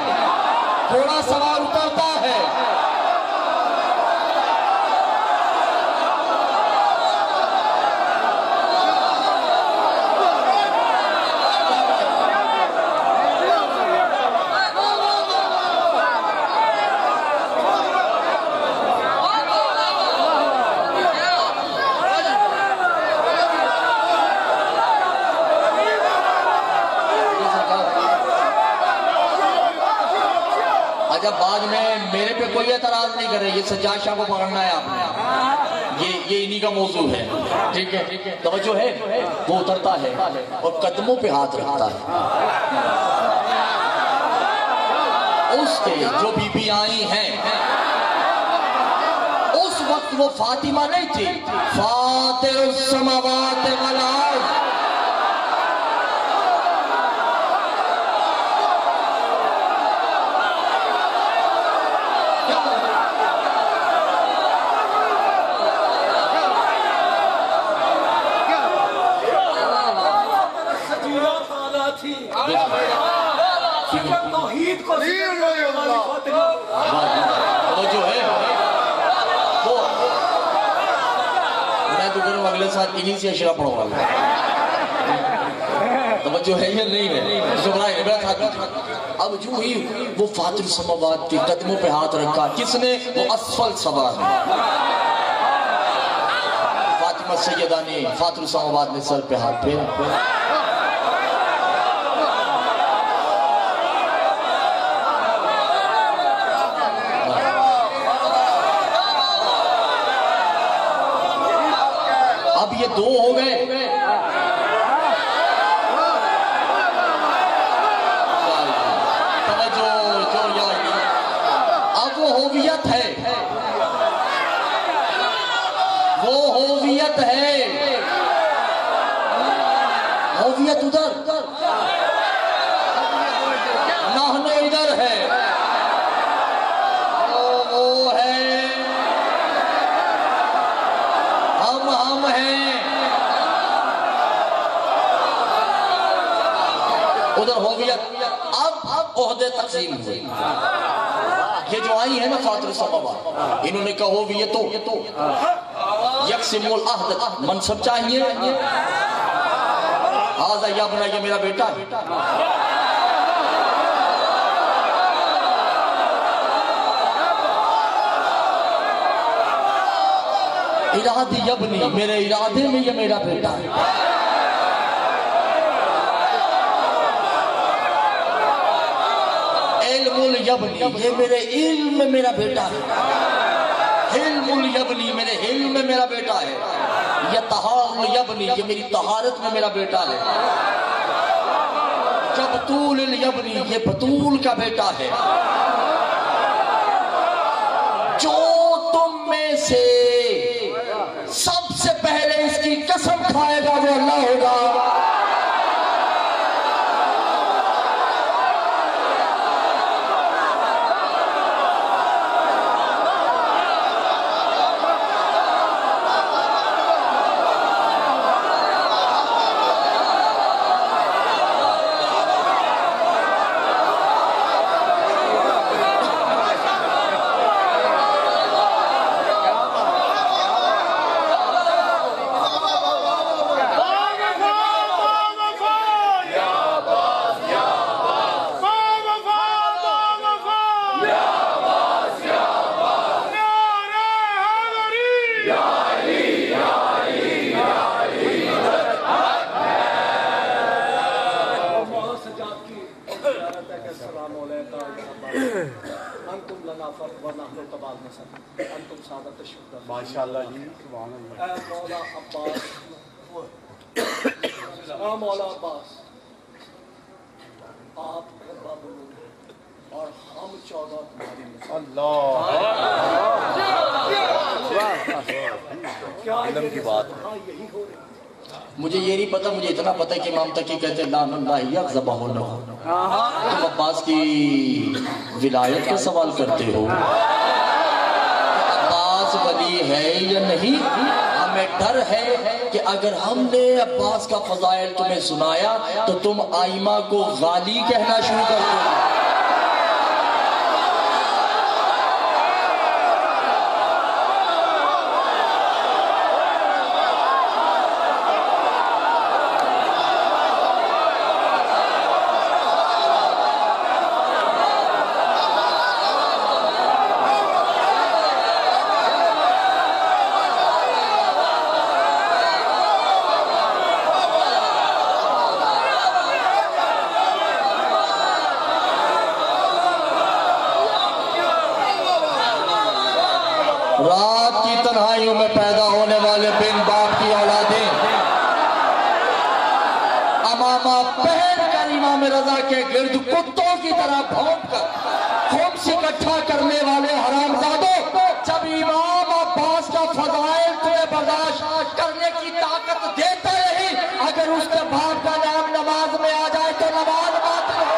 گھوڑا سوار اترتا ہے، جب بعد میں میرے پہ کوئی اعتراض نہیں کرے، یہ سجاد شاہ کو پکڑنا ہے آپ نے، یہ انہی کا موضوع ہے، ٹھیک ہے؟ توجہ ہے، وہ اترتا ہے اور قدموں پہ ہاتھ رکھتا ہے۔ اس کے جو بی بی آئی ہیں، اس وقت وہ فاطمہ نہیں تھی، فاطر السماوات والارض، جو ہے وہ میں تو کروں اگلے ساتھ انہی سے اشرا پڑھوں گا، توجہ ہے یا نہیں ہے؟ اب جو ہی وہ فاطر السماوات کے قدموں پہ ہاتھ رکھا، کس نے؟ وہ اسفل سوار نے، فاطمہ سیدہ نے، فاطر السماوات نے سر پہ ہاتھ پھیرا۔ اب یہ دو ہو گئے، اب وہ ہوویت ہے، ہوویت ادھر، نحن ادھر ہے، عہدے تقسیم ہوئے. یہ جو آئی ہیں نا فاتر السماوات، انہوں نے کہا بھی یہ تو یقسم العہد منصب چاہیے. آزا یابنا یہ میرا بیٹا ہے. ارادی یبنی، میرے ارادے میں یہ میرا بیٹا ہے. علم الیبنی، یہ میرے علم میں میرا بیٹا ہے. علم الیبنی، میرے علم میں میرا بیٹا ہے. یہ طہار الیبنی، یہ میری طہارت میں میرا بیٹا ہے. جب بطول الیبنی، یہ بطول کا بیٹا ہے. جو تم میں سے سب سے پہلے اس کی قسم کھائے گا وہ اللہ ہوگا. ماشاءاللہ جی، سبحان اللہ. اے مولا عباس، اے مولا عباس، آپ ربا بنو اور ہم 14 تمہاری مثال. اللہ کیا علم کی بات. ہاں یہی ہو رہی. مجھے یہ نہیں پتا، مجھے اتنا پتا ہے کہ امام تقی کہتے ہیں لعن اللہ یغضبہ لہ. تم عباس کی ولایت کا سوال کرتے ہو. عباس ولی ہے یا نہیں؟ ہمیں ڈر ہے کہ اگر ہم نے عباس کا فضائل تمہیں سنایا تو تم آئمہ کو غالی کہنا شروع کر دو. رات کی تنہائیوں میں پیدا ہونے والے بن باپ کی اولادیں امامہ پہن کر امام رضا کے گرد کتوں کی طرح بھونک کر خمس اکٹھا کرنے والے حرامزادوں، جب امام عباس کا فضائل تمہیں برداشت کرنے کی طاقت دیتا نہیں، اگر اس کے باپ کا نام نماز میں آ جائے تو نماز باطل ہو.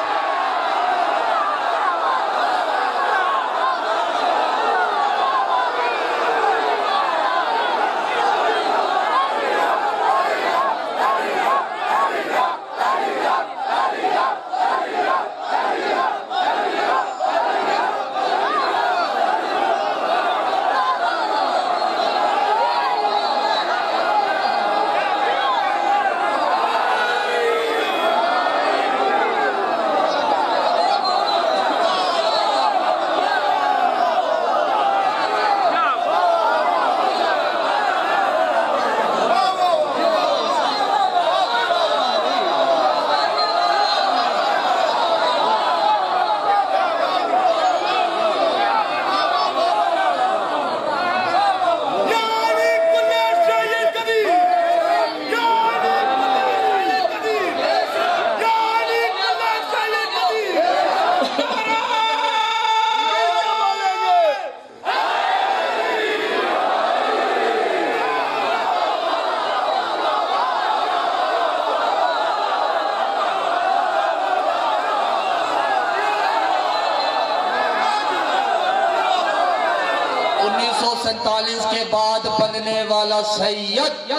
کے بعد بننے والا سید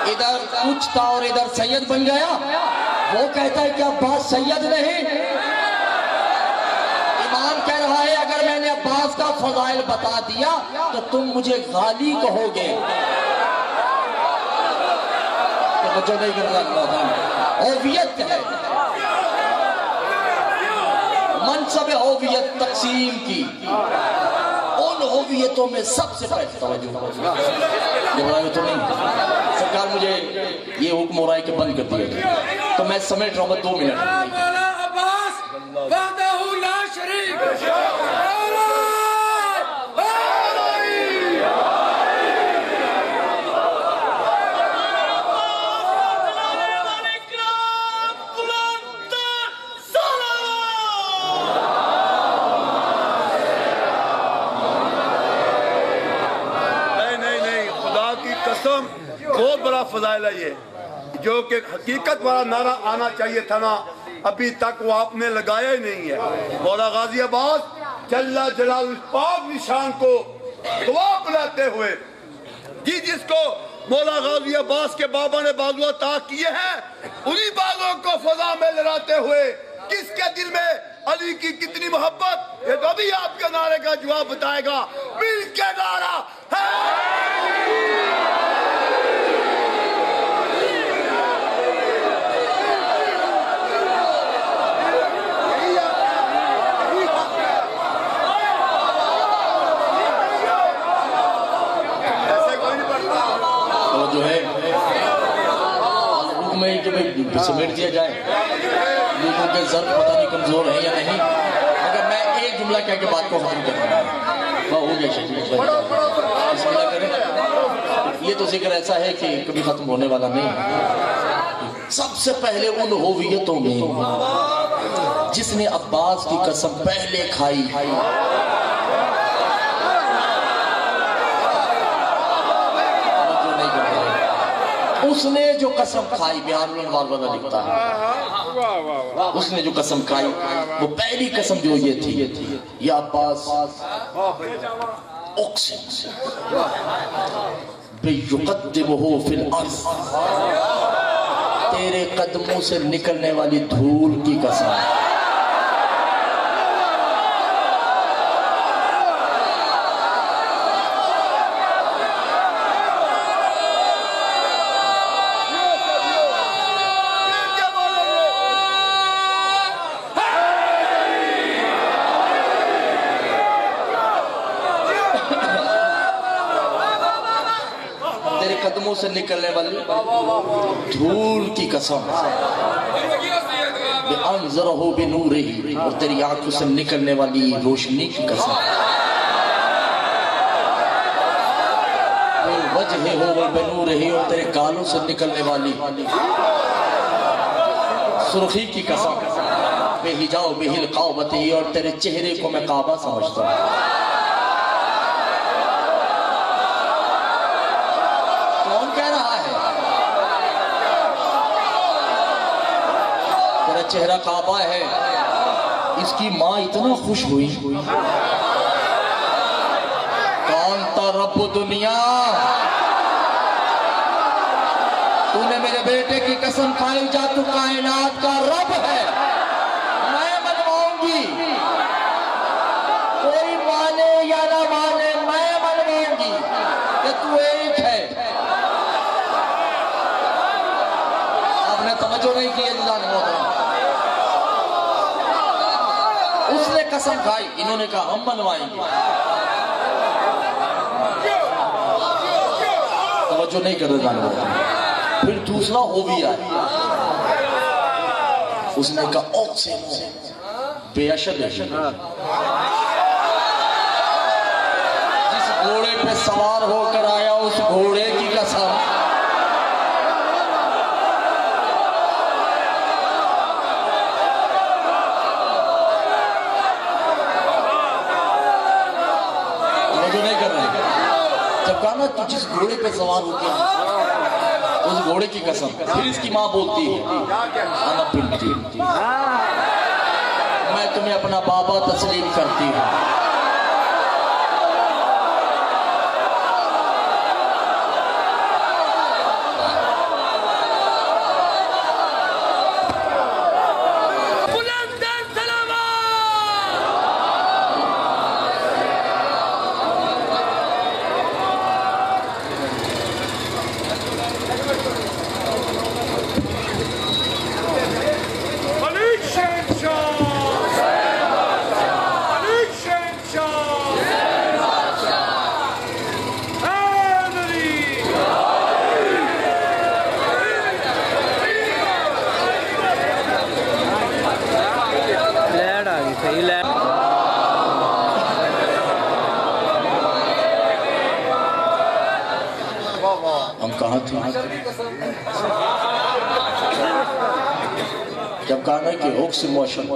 ادھر کچھ تھا اور ادھر سید بن گیا. وہ کہتا ہے کہ عباس سید نہیں. امام کہہ رہا ہے اگر میں نے عباس کا فضائل بتا دیا تو تم مجھے غالی کہو گے. توجہ نہیں کر رہا. ہوویت ہے، منصب ہوویت تقسیم کی. ان ہوویتوں میں سب سے پہلے توجہ تو نہیں. سرکار مجھے یہ حکم ہو رہا ہے کہ بند کر دیا تو میں سمیٹ رہا ہوں 2 منٹ. مولا عباس وحدہ لا شریک بہت بڑا فضائل ہے یہ، جو کہ حقیقت والا نعرہ آنا چاہیے تھا نا، ابھی تک وہ آپ نے لگایا ہی نہیں ہے. مولا غازی عباس جل جلال پاک نشان کو گواہ بناتے ہوئے، جی جس کو مولا غازی عباس کے بابا نے بازو عطا کیے ہیں، انہی بازوں کو فضا میں لہراتے ہوئے کس کے دل میں علی کی کتنی محبت، یہ تو ابھی آپ کے نعرے کا جواب بتائے گا. مل کے نعرہ جو ہے حکم ہے کہ سمیٹ دیا جائے. لوگوں کے ضرب پتہ نہیں کمزور ہے یا نہیں، مگر میں ایک جملہ کہہ کے بات کو ختم کر رہا ہوں. ہو گیا شکریہ. بسم اللہ کریں. یہ تو ذکر ایسا ہے کہ کبھی ختم ہونے والا نہیں. سب سے پہلے ان ہوویتوں میں جس نے عباس کی قسم پہلے کھائی، اس نے جو قسم کھائی، بہار الانوار والا لکھتا ہے، اس نے جو قسم کھائی وہ پہلی قسم جو یہ تھی، یا عباس اقسم بیقدمہ فی الارض، تیرے قدموں سے نکلنے والی دھول کی قسم. قدموں سے نکلنے والی دھول کی قسم، بِأَنْزَرَهُ بِنُورِهِ، اور تیری آنکھوں سے نکلنے والی روشنی کی قسم، وَجْهِهُ وَبِنُورِهِ، اور تیرے گالوں سے نکلنے والی سرخی کی قسم، بِحِجَاؤ بِهِ الْقَوْبَتِ، اور تیرے چہرے کو میں کعبہ سمجھتا ہوں. چہرہ کعبہ ہے. اس کی ماں اتنا خوش ہوئی، کون تا رب دنیا، تو نے میرے بیٹے کی قسم کھائی، جا تو کائنات کا رب ہے، میں منواؤں گی، کوئی مانے یا نہ مانے میں منواؤں گی کہ تو ایک ہے. آپ نے توجہ نہیں کی اللہ نے محترم. اس نے قسم کھائی، انہوں نے کہا ہم منوائیں گے. توجہ نہیں کر رہے جانے والا. پھر دوسرا ہو بھی آئے، اس نے کہا اوکسے بے اشد ہے، جس گھوڑے پہ سوار ہو کر آیا اس گھوڑے کی قسم. کہنا تو جس گھوڑے پہ سوار ہو گیا اس گھوڑے کی قسم. پھر اس کی ماں بولتی ہے انا بنتی، میں تمہیں اپنا بابا تسلیم کرتی ہوں. ہم کہاں تھے جب کہا کہ اقسم موشن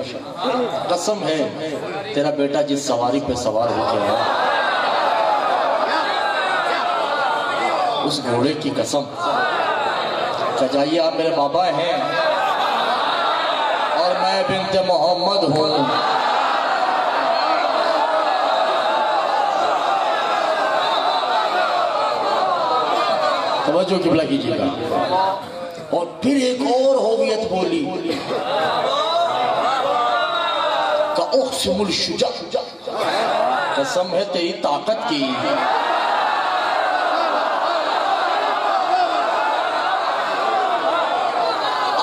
قسم ہے تیرا بیٹا جس سواری پہ سوار ہو کے آیا اس گھوڑے کی قسم کہ جائیے آپ میرے بابا ہیں اور میں بنت محمد ہوں توجہ قبلہ کیجیے گا اور پھر ایک اور ہویت بولی کہ اقسم الشجاع قسم ہے تیری طاقت کی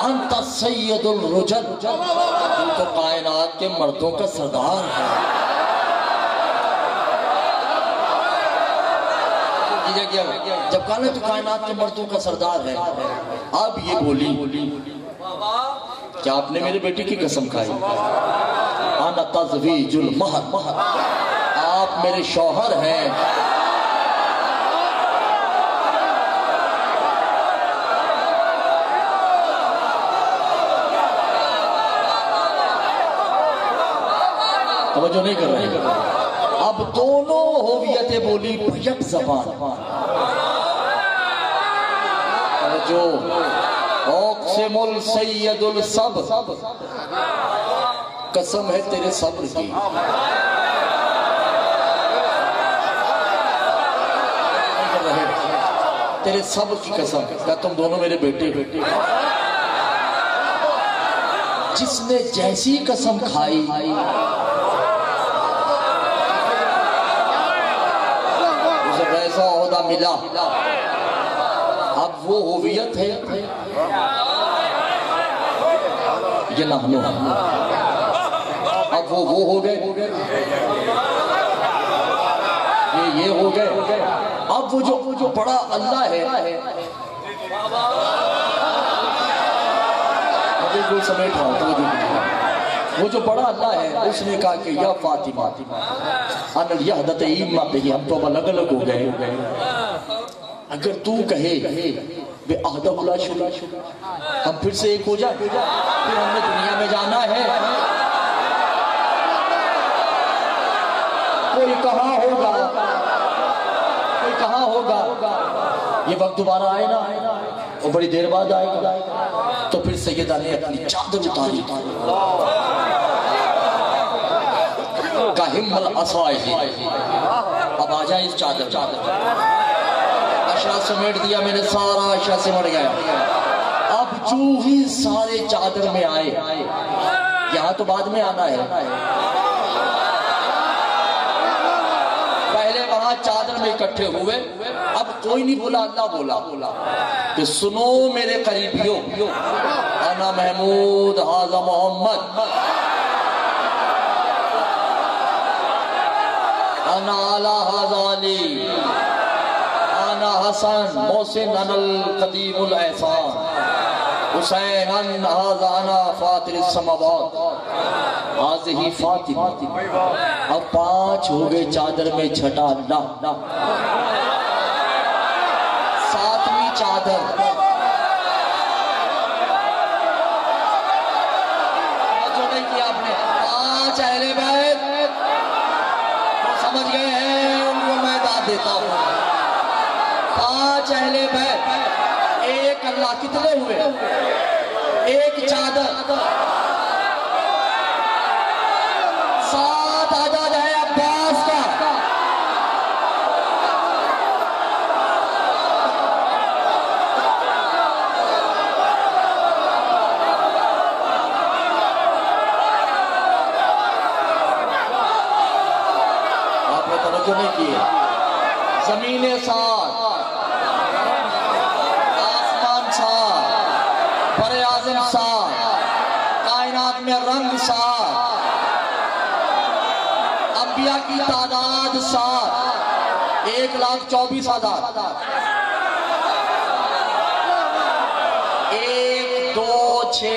انت سید الرجل تو کائنات کے مردوں کا سردار ہے جب کہا تو کائنات کے مردوں کا سردار ہے اب یہ بولی کیا آپ نے میرے بیٹے کی قسم کھائی انا تزویج المہر آپ میرے شوہر ہیں توجہ نہیں کر رہے اب دونوں ہویتیں بولی یک زبان جو اقسم السید الصبر قسم ہے تیرے صبر کی تیرے صبر کی قسم کیا تم دونوں میرے بیٹے جس نے جیسی قسم کھائی اسے ویسا عہدہ ملا اب وہ ہویت ہے یہ نحنو اب وہ ہو گئے یہ ہو گئے اب وہ جو بڑا اللہ ہے بالکل سمیٹ رہا ہوں وہ جو بڑا اللہ ہے اس نے کہا کہ یا فاطمہ ان الیہدت ایمہ پہ ہم تو اب الگ الگ ہو گئے اگر تو کہے بے احدہ لا شریک ہم پھر سے ایک ہو جائے پھر ہم نے دنیا میں جانا ہے کوئی کہاں ہوگا یہ وقت دوبارہ آئے نا اور بڑی دیر بعد آئے گا تو پھر سیدہ نے اپنی چادر اتاری کہم الاسائے اب آ جائیں اس چادر عشاء سمیٹ دیا میں نے سارا عشاء سمٹ گیا اب جو ہی سارے چادر میں آئے یہاں تو بعد میں آنا ہے پہلے وہاں چادر میں اکٹھے ہوئے اب کوئی نہیں بولا اللہ بولا کہ سنو میرے قریبیوں انا محمود ھذا محمد انا علی ھذا علی انا حسن محسن انا القدیم الاحسان حسین ھذا انا فاطر السماوات حاضہ فاطمہ اب 5 ہو گئے چادر میں چھٹا اللہ 7ویں چادر جو نہیں کیا آپ نے 5 اہل بیت وہ سمجھ گئے ہیں ان کو میں داد دیتا ہوں 5 اہل بیت ایک اللہ کتنے ہوئے ایک چادر 7 عدد ہے عباس کا آپ نے توجہ نہیں کی زمین 7 آسمان 7 بر اعظم 7 کائنات میں رنگ 7 انبیاء کی تعداد 7 1,24,000 1 2 6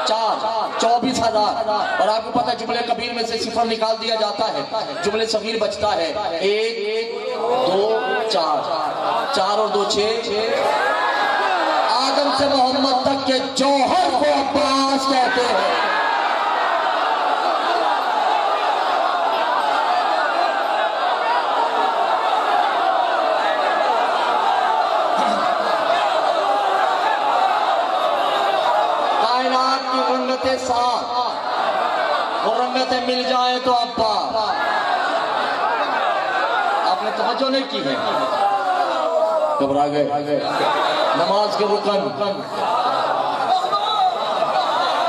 4 24 22,000 اور آپ کو پتہ جملے کبیر میں سے صفر نکال دیا جاتا ہے جملے صغیر بچتا ہے 1 2 4 4 اور 2 6 آدم سے محمد تک کے جوہر کو عباس کہتے ہیں وہ رنگتیں مل جائیں تو ابا آپ نے توجہ نہیں کی ہے گھبرا گئے نماز کے رکن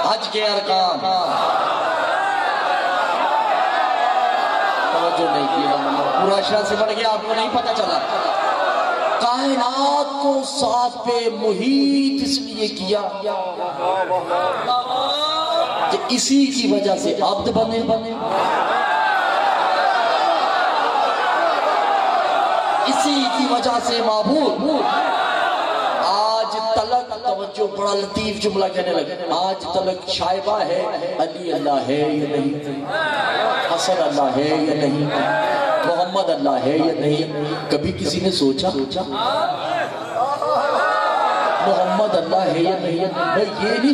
حج کے ارکان توجہ نہیں کی پورا اشرا سے بڑھ گیا آپ کو نہیں پتہ چلا کائنات کو ساتھ پہ محیط اس لیے کیا کہ اسی کی وجہ سے عبد بنے اسی کی وجہ سے معبود آج تلک توجہ بڑا لطیف جملہ کہنے لگے آج تلک شائبہ ہے علی اللہ ہے یا نہیں حسن اللہ ہے یا نہیں محمد اللہ ہے یا نہیں کبھی کسی نے سوچا محمد اللہ ہے یا نہیں میں یہ نہیں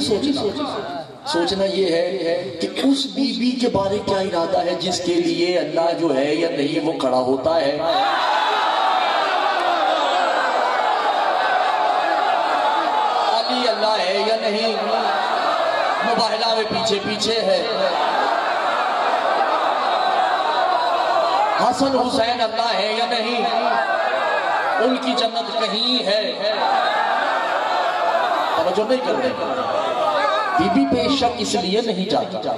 سوچنا یہ ہے کہ اس بی بی کے بارے کیا ارادہ ہے جس کے لیے اللہ جو ہے یا نہیں وہ کھڑا ہوتا ہے علی اللہ ہے یا نہیں مباہلہ میں پیچھے ہے حسن حسین اللہ ہے یا نہیں ان کی جنت کہیں ہے توجہ نہیں کرتے بی بی پہ شک اس لیے نہیں جاتا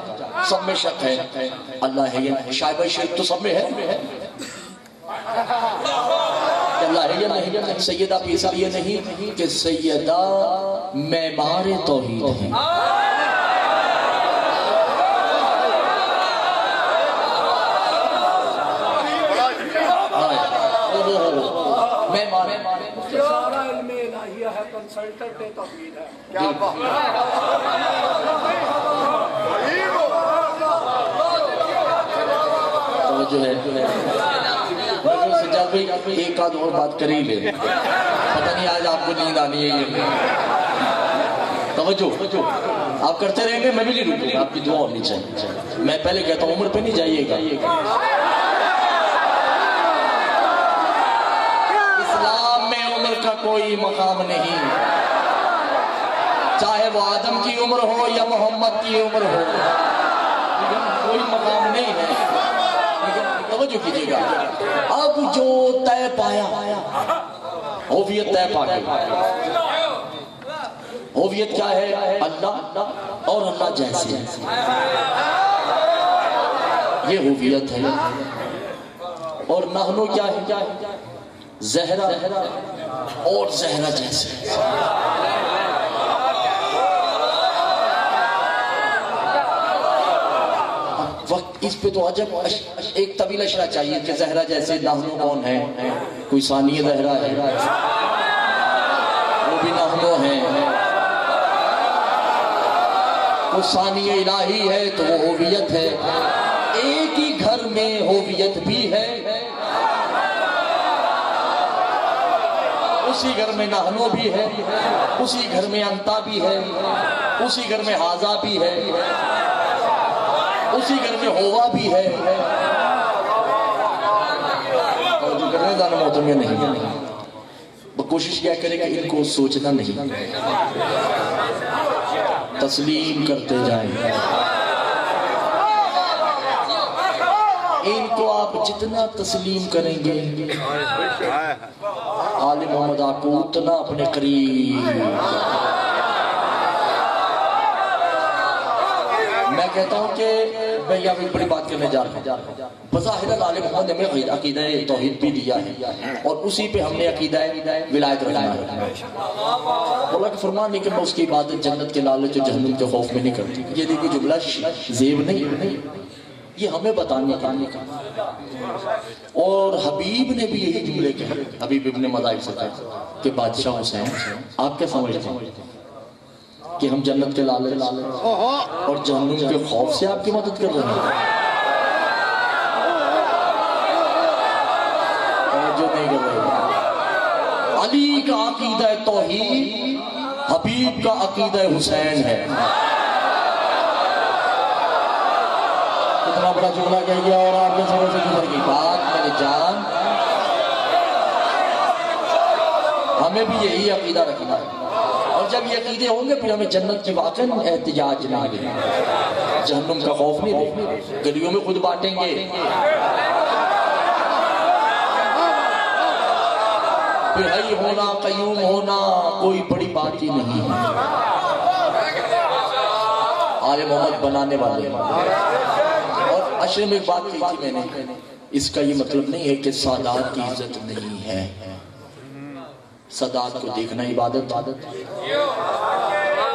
سب میں شک ہے اللہ ہے یا نہیں شائبہ شریف تو سب میں ہے اللہ ہے یا نہیں سیدہ بھی اس لیے نہیں کہ سیدہ معمار توحید ہے سارا علم الہیہ ہے کنسلٹنٹ توحید ہے کیا توجہ ہے سجاد بھائی ایک آدھ اور بات کر ہی لے پتہ نہیں آج آپ کو نیند آنی ہے یہ توجہ آپ کرتے رہیں گے میں بھی نہیں رکوں گا آپ کی دعا ہونی چاہیے میں پہلے کہتا ہوں عمر پہ نہیں جائیے گا اسلام میں عمر کا کوئی مقام نہیں چاہے وہ آدم کی عمر ہو یا محمد کی عمر ہو کوئی مقام نہیں ہے توجہ کیجئے گا اب جو طے پایا ہویت طے پا گئی ہویت کیا ہے اللہ اور اللہ جیسے یہ ہویت ہے اور نحنو کیا ہے زہرہ اور زہرہ جیسے وقت اس پہ تو عجب ایک طویل اشرح چاہیے کہ زہرہ جیسے نحنو کون ہے کوئی ثانی زہرہ ہے وہ بھی نحنو ہے وہ ثانی الہی ہے تو وہ ہویت ہے ایک ہی گھر میں ہویت بھی ہے اسی گھر میں نحنو بھی ہے اسی گھر میں انتا بھی ہے اسی گھر میں حاضا بھی ہے اسی گھر میں ہوا بھی ہے اور جو کرنے دانا موتوں میں نہیں وہ کوشش کیا کرے کہ ان کو سوچنا نہیں تسلیم کرتے جائیں ان کو آپ جتنا تسلیم کریں گے آل محمد آپ کو اتنا اپنے قریب میں کہتا ہوں کہ میں یہاں بھی بڑی بات کرنے جا رہا ہوں بظاہر آل محمد نے ہمیں عقیدہ توحید بھی دیا ہے اور اسی پہ ہم نے عقیدہ ولایت رکھنا ہے اللہ کا فرمان ہے کہ میں اس کی عبادت جنت کے لالچ اور جہنم کے خوف میں نہیں کرتی یہ دیکھیے جملہ زیب نہیں یہ ہمیں بتانے کا اور حبیب نے بھی یہی جملے کہے حبیب ابن مذاہب سے کہا کہ بادشاہ حسین آپ کیا سمجھتے ہیں کہ ہم جنت کے لالچ اور جہنم کے خوف سے آپ کی مدد کر رہے ہیں؟ جو نہیں کر رہے. علی کا عقیدہ توحید، حبیب کا عقیدہ حسین ہے. کتنا بڑا جملہ کہہ گیا اور آپ نے سروں سے گزر گئی بات. میرے جان، ہمیں بھی یہی عقیدہ رکھنا ہے، اور جب یہ عقیدے ہوں گے پھر ہمیں جنت کی واقعاً احتجاج نہیں لگے، جہنم کا خوف نہیں رہے، گلیوں میں خود بانٹیں گے. پھر حی ہونا، قیوم ہونا کوئی بڑی بات ہی نہیں ہے. آل محمد بنانے والے. اور عشر میں ایک بات کہی تھی میں نے، اس کا یہ مطلب نہیں ہے کہ سادات کی عزت نہیں ہے. سادات کو دیکھنا عبادت.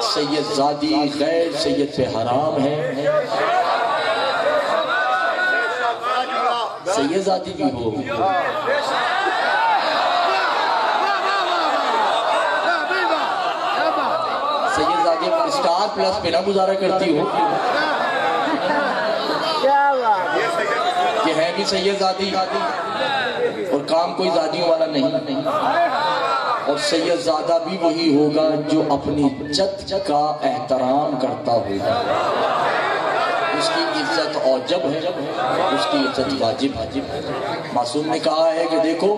سید زادی غیر سید پہ حرام ہے. سید زادی بھی ہو، سید زادی اسٹار پلس پہ نہ گزارا کرتی ہو. یہ ہے بھی سید زادی اور کام کوئی زادیوں والا نہیں. اور سید زادہ بھی وہی ہوگا جو اپنی جد کا احترام کرتا ہوگا. اس کی عزت اوجب ہے، اس کی عزت واجب ہے. معصوم نے کہا ہے کہ دیکھو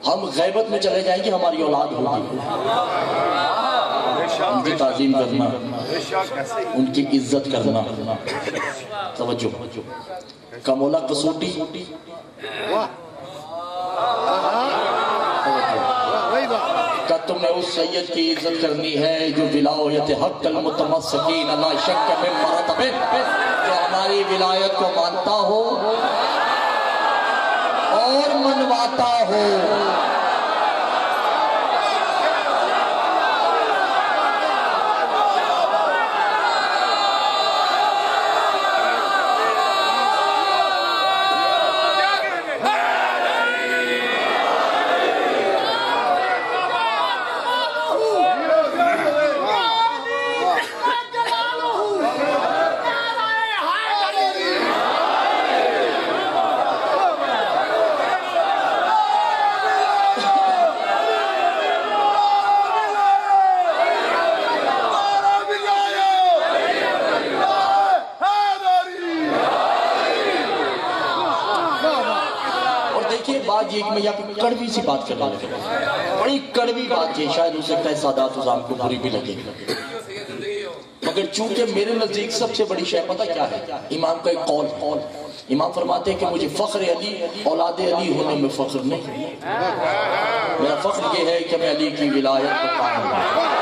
ہم غیبت میں چلے جائیں گے، ہماری اولاد ہوگی، ان کی تعظیم کرنا، ان کی عزت کرنا. توجہ کا مولا قصوٹی کہ تم نے اس سید کی عزت کرنی ہے جو ولایت حق المتمسکین لا شک من مرتبہ، جو ہماری ولایت کو مانتا ہو اور منواتا ہو. میں یا کڑوی سی بات کر رہا ہوں، بڑی کڑوی بات ہے، شاید ہو سکتا ہے سادات حضرات کو بری بھی لگے، مگر چونکہ میرے نزدیک سب سے بڑی شے پتہ کیا ہے؟ امام کا ایک قول. امام فرماتے ہیں کہ مجھے فخر علی، اولاد علی ہونے میں فخر نہیں، میرا فخر یہ ہے کہ میں علی کی ولایت کو قائم ہوں.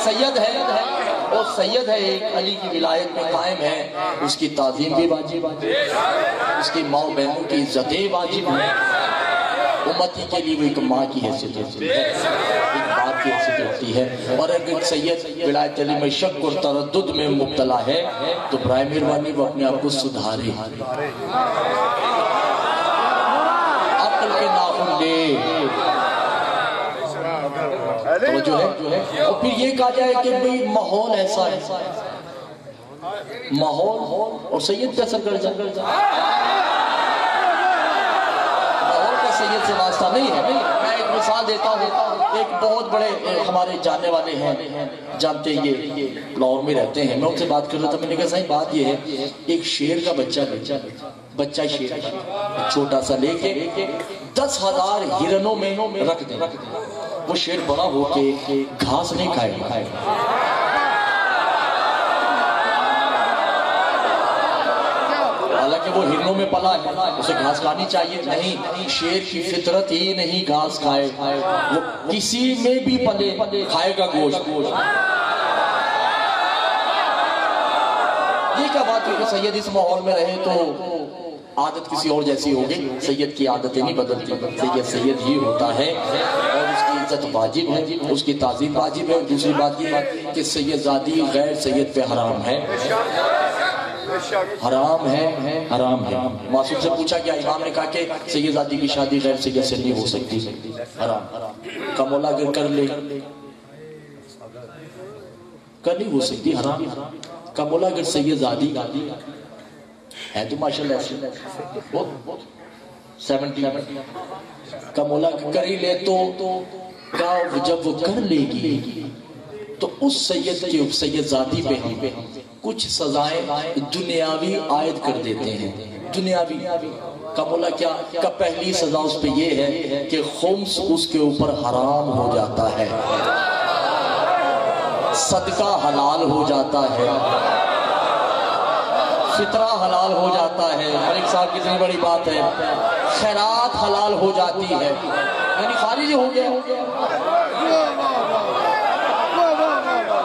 سید ہے اور سید ہے ایک، علی کی ولایت میں قائم ہے، اس کی تعظیم بھی واجب ہے، اس کی ماں بہنوں کی عزتیں واجب ہیں. امتی کے لیے وہ ایک ماں کی حیثیت ہوتی ہے، ایک باپ کی حیثیت ہوتی ہے. اور اگر ایک سید ولایت علی میں شک اور تردد میں مبتلا ہے تو برائے مہربانی وہ اپنے آپ کو سدھارے، عقل کے ناخن لے. جو ہے اور پھر یہ کہا جائے کہ بھئی ماحول ایسا ہے، ماحول اور سید پہ اثر کر جائے. ماحول کا سید سے واسطہ نہیں ہے. میں ایک مثال دیتا ہوں، ایک بہت بڑے ہمارے جاننے والے ہیں، جانتے ہیں، یہ لاہور میں رہتے ہیں. میں ان سے بات کر رہا تھا، میں نے کہا صحیح بات یہ ہے، ایک شیر کا بچہ شیر چھوٹا سا لے کے 10,000 ہرنوں میں رکھ دیں، وہ شیر بڑا ہو کے گھاس نہیں کھائے. حالانکہ وہ ہرنوں میں پلا ہے، اسے گھاس کھانی چاہیے. نہیں، شیر کی فطرت ہی نہیں گھاس کھائے، وہ کسی میں بھی پلے کھائے گا گوشت. یہ کیا بات ہے کہ سید اس ماحول میں رہے تو عادت کسی اور جیسی ہوگی؟ سید کی عادتیں نہیں بدلتی، سید ہی ہوتا ہے اور اس کی عزت واجب ہے، اس کی تعظیم واجب ہے. اور دوسری بات یہ ہے کہ سید زادی غیر سید پہ حرام ہے. حرام ہے، حرام ہے۔ معصوم سے پوچھا گیا، امام نے کہا کہ سید زادی کی شادی غیر سید سے نہیں ہو سکتی، حرام۔ کا مولا اگر کر لے، کر نہیں ہو سکتی، حرام۔ کا مولا اگر سید زادی ہے تو ماشاءاللہ ایسے 70 کا مولا کر ہی لے تو جب وہ کر لے گی تو اس سید کے سید زادی پہ ہم کچھ سزائیں دنیاوی عائد کر دیتے ہیں، دنیاوی۔ کا مولا کیا کا پہلی سزا اس پہ یہ ہے کہ خمس اس کے اوپر حرام ہو جاتا ہے، صدقہ حلال ہو جاتا ہے، فطرہ حلال ہو جاتا ہے، ملک صاحب کی اتنی بڑی بات ہے، خیرات حلال ہو جاتی ہے، یعنی خارج ہو گیا۔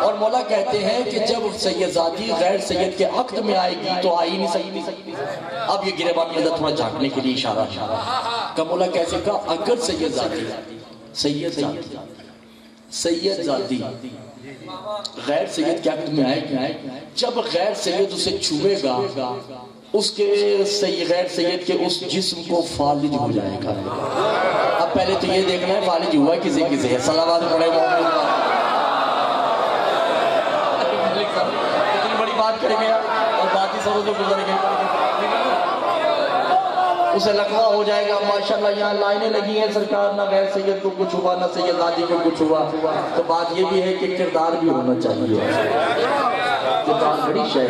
اور مولا کہتے ہیں کہ جب سید زادی غیر سید کے عقد میں آئے گی تو آئی نہیں سکتی۔ اب یہ گریبان میں تھوڑا جھانکنے کے لیے اشارہ کا مولا کیسے کہا، اگر سید زادی غیر سید کے عقد میں آئے گی، جب غیر سید اسے چھوئے گا اس کے غیر سید کے اس جسم کو فالج ہو جائے گا۔ اب پہلے تو یہ دیکھنا ہے فالج ہوا کسی کسی ہے، صلوات پڑھے اتنی بڑی بات کریں گے اور باقی سروں سے گزر گئے، اسے لقوہ ہو جائے گا۔ ماشاءاللہ یہاں لائنیں لگی ہیں، سرکار نہ غیر سید کو کچھ ہوا نہ سید زادی کو کچھ ہوا۔ تو بات یہ بھی ہے کہ کردار بھی ہونا چاہیے، کردار بڑی شے ہے۔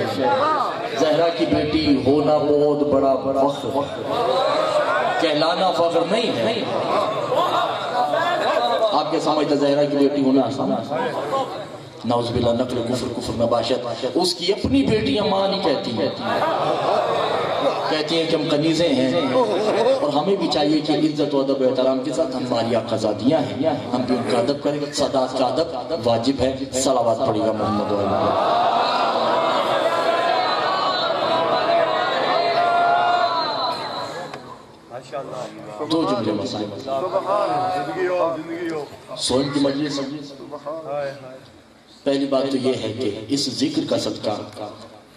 زہرا کی بیٹی ہونا بہت بڑا فخر، کہلانا فخر نہیں ہے۔ آپ کے سمجھتے زہرا کی بیٹی ہونا آسان ہے؟ نعوذ باللہ، نقل کفر نباشت۔ اس کی اپنی بیٹیاں ماں نہیں کہتی ہیں، کہتی ہیں کہ ہم کنیزیں ہیں، اور ہمیں بھی چاہیے کہ عزت و ادب و احترام کے ساتھ ہماری آقازادیاں ہیں، ہم بھی ان کا ادب کریں۔ صداقت کا ادب واجب ہے۔ صلوات پڑھے گا محمد و علیہ۔ دو جملے مسائل سوئم کی مجلس۔ پہلی بات تو یہ ہے کہ اس ذکر کا صدقہ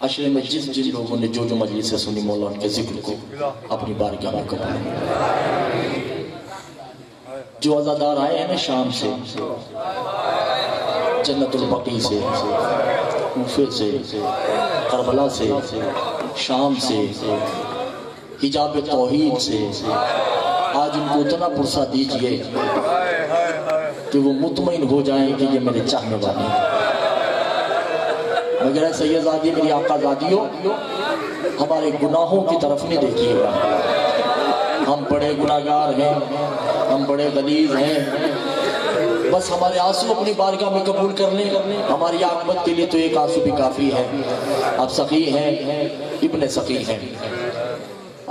عشرے میں جن لوگوں نے جو مجلس سے سنی، مولا ان کے ذکر کو اپنی بارگاہ میں قبول۔ جو عزادار آئے ہیں نا شام سے، جنت البقیع سے، کوفے سے، کربلا سے، شام سے، حجاب توحید سے، آج ان کو اتنا پرسہ دیجئے کہ وہ مطمئن ہو جائیں کہ یہ میرے چاہنے والے ہیں۔ مگر سید زادی میری آقا زادیوں، ہمارے گناہوں کی طرف نہیں دیکھیے گا۔ ہم بڑے گناہگار ہیں، ہم بڑے غلیظ ہیں، بس ہمارے آنسو اپنی بارگاہ میں قبول کر لیں، ہماری عاقبت کے لیے تو ایک آنسو بھی کافی ہے۔ آپ سخی ہیں، ابن سخی ہیں۔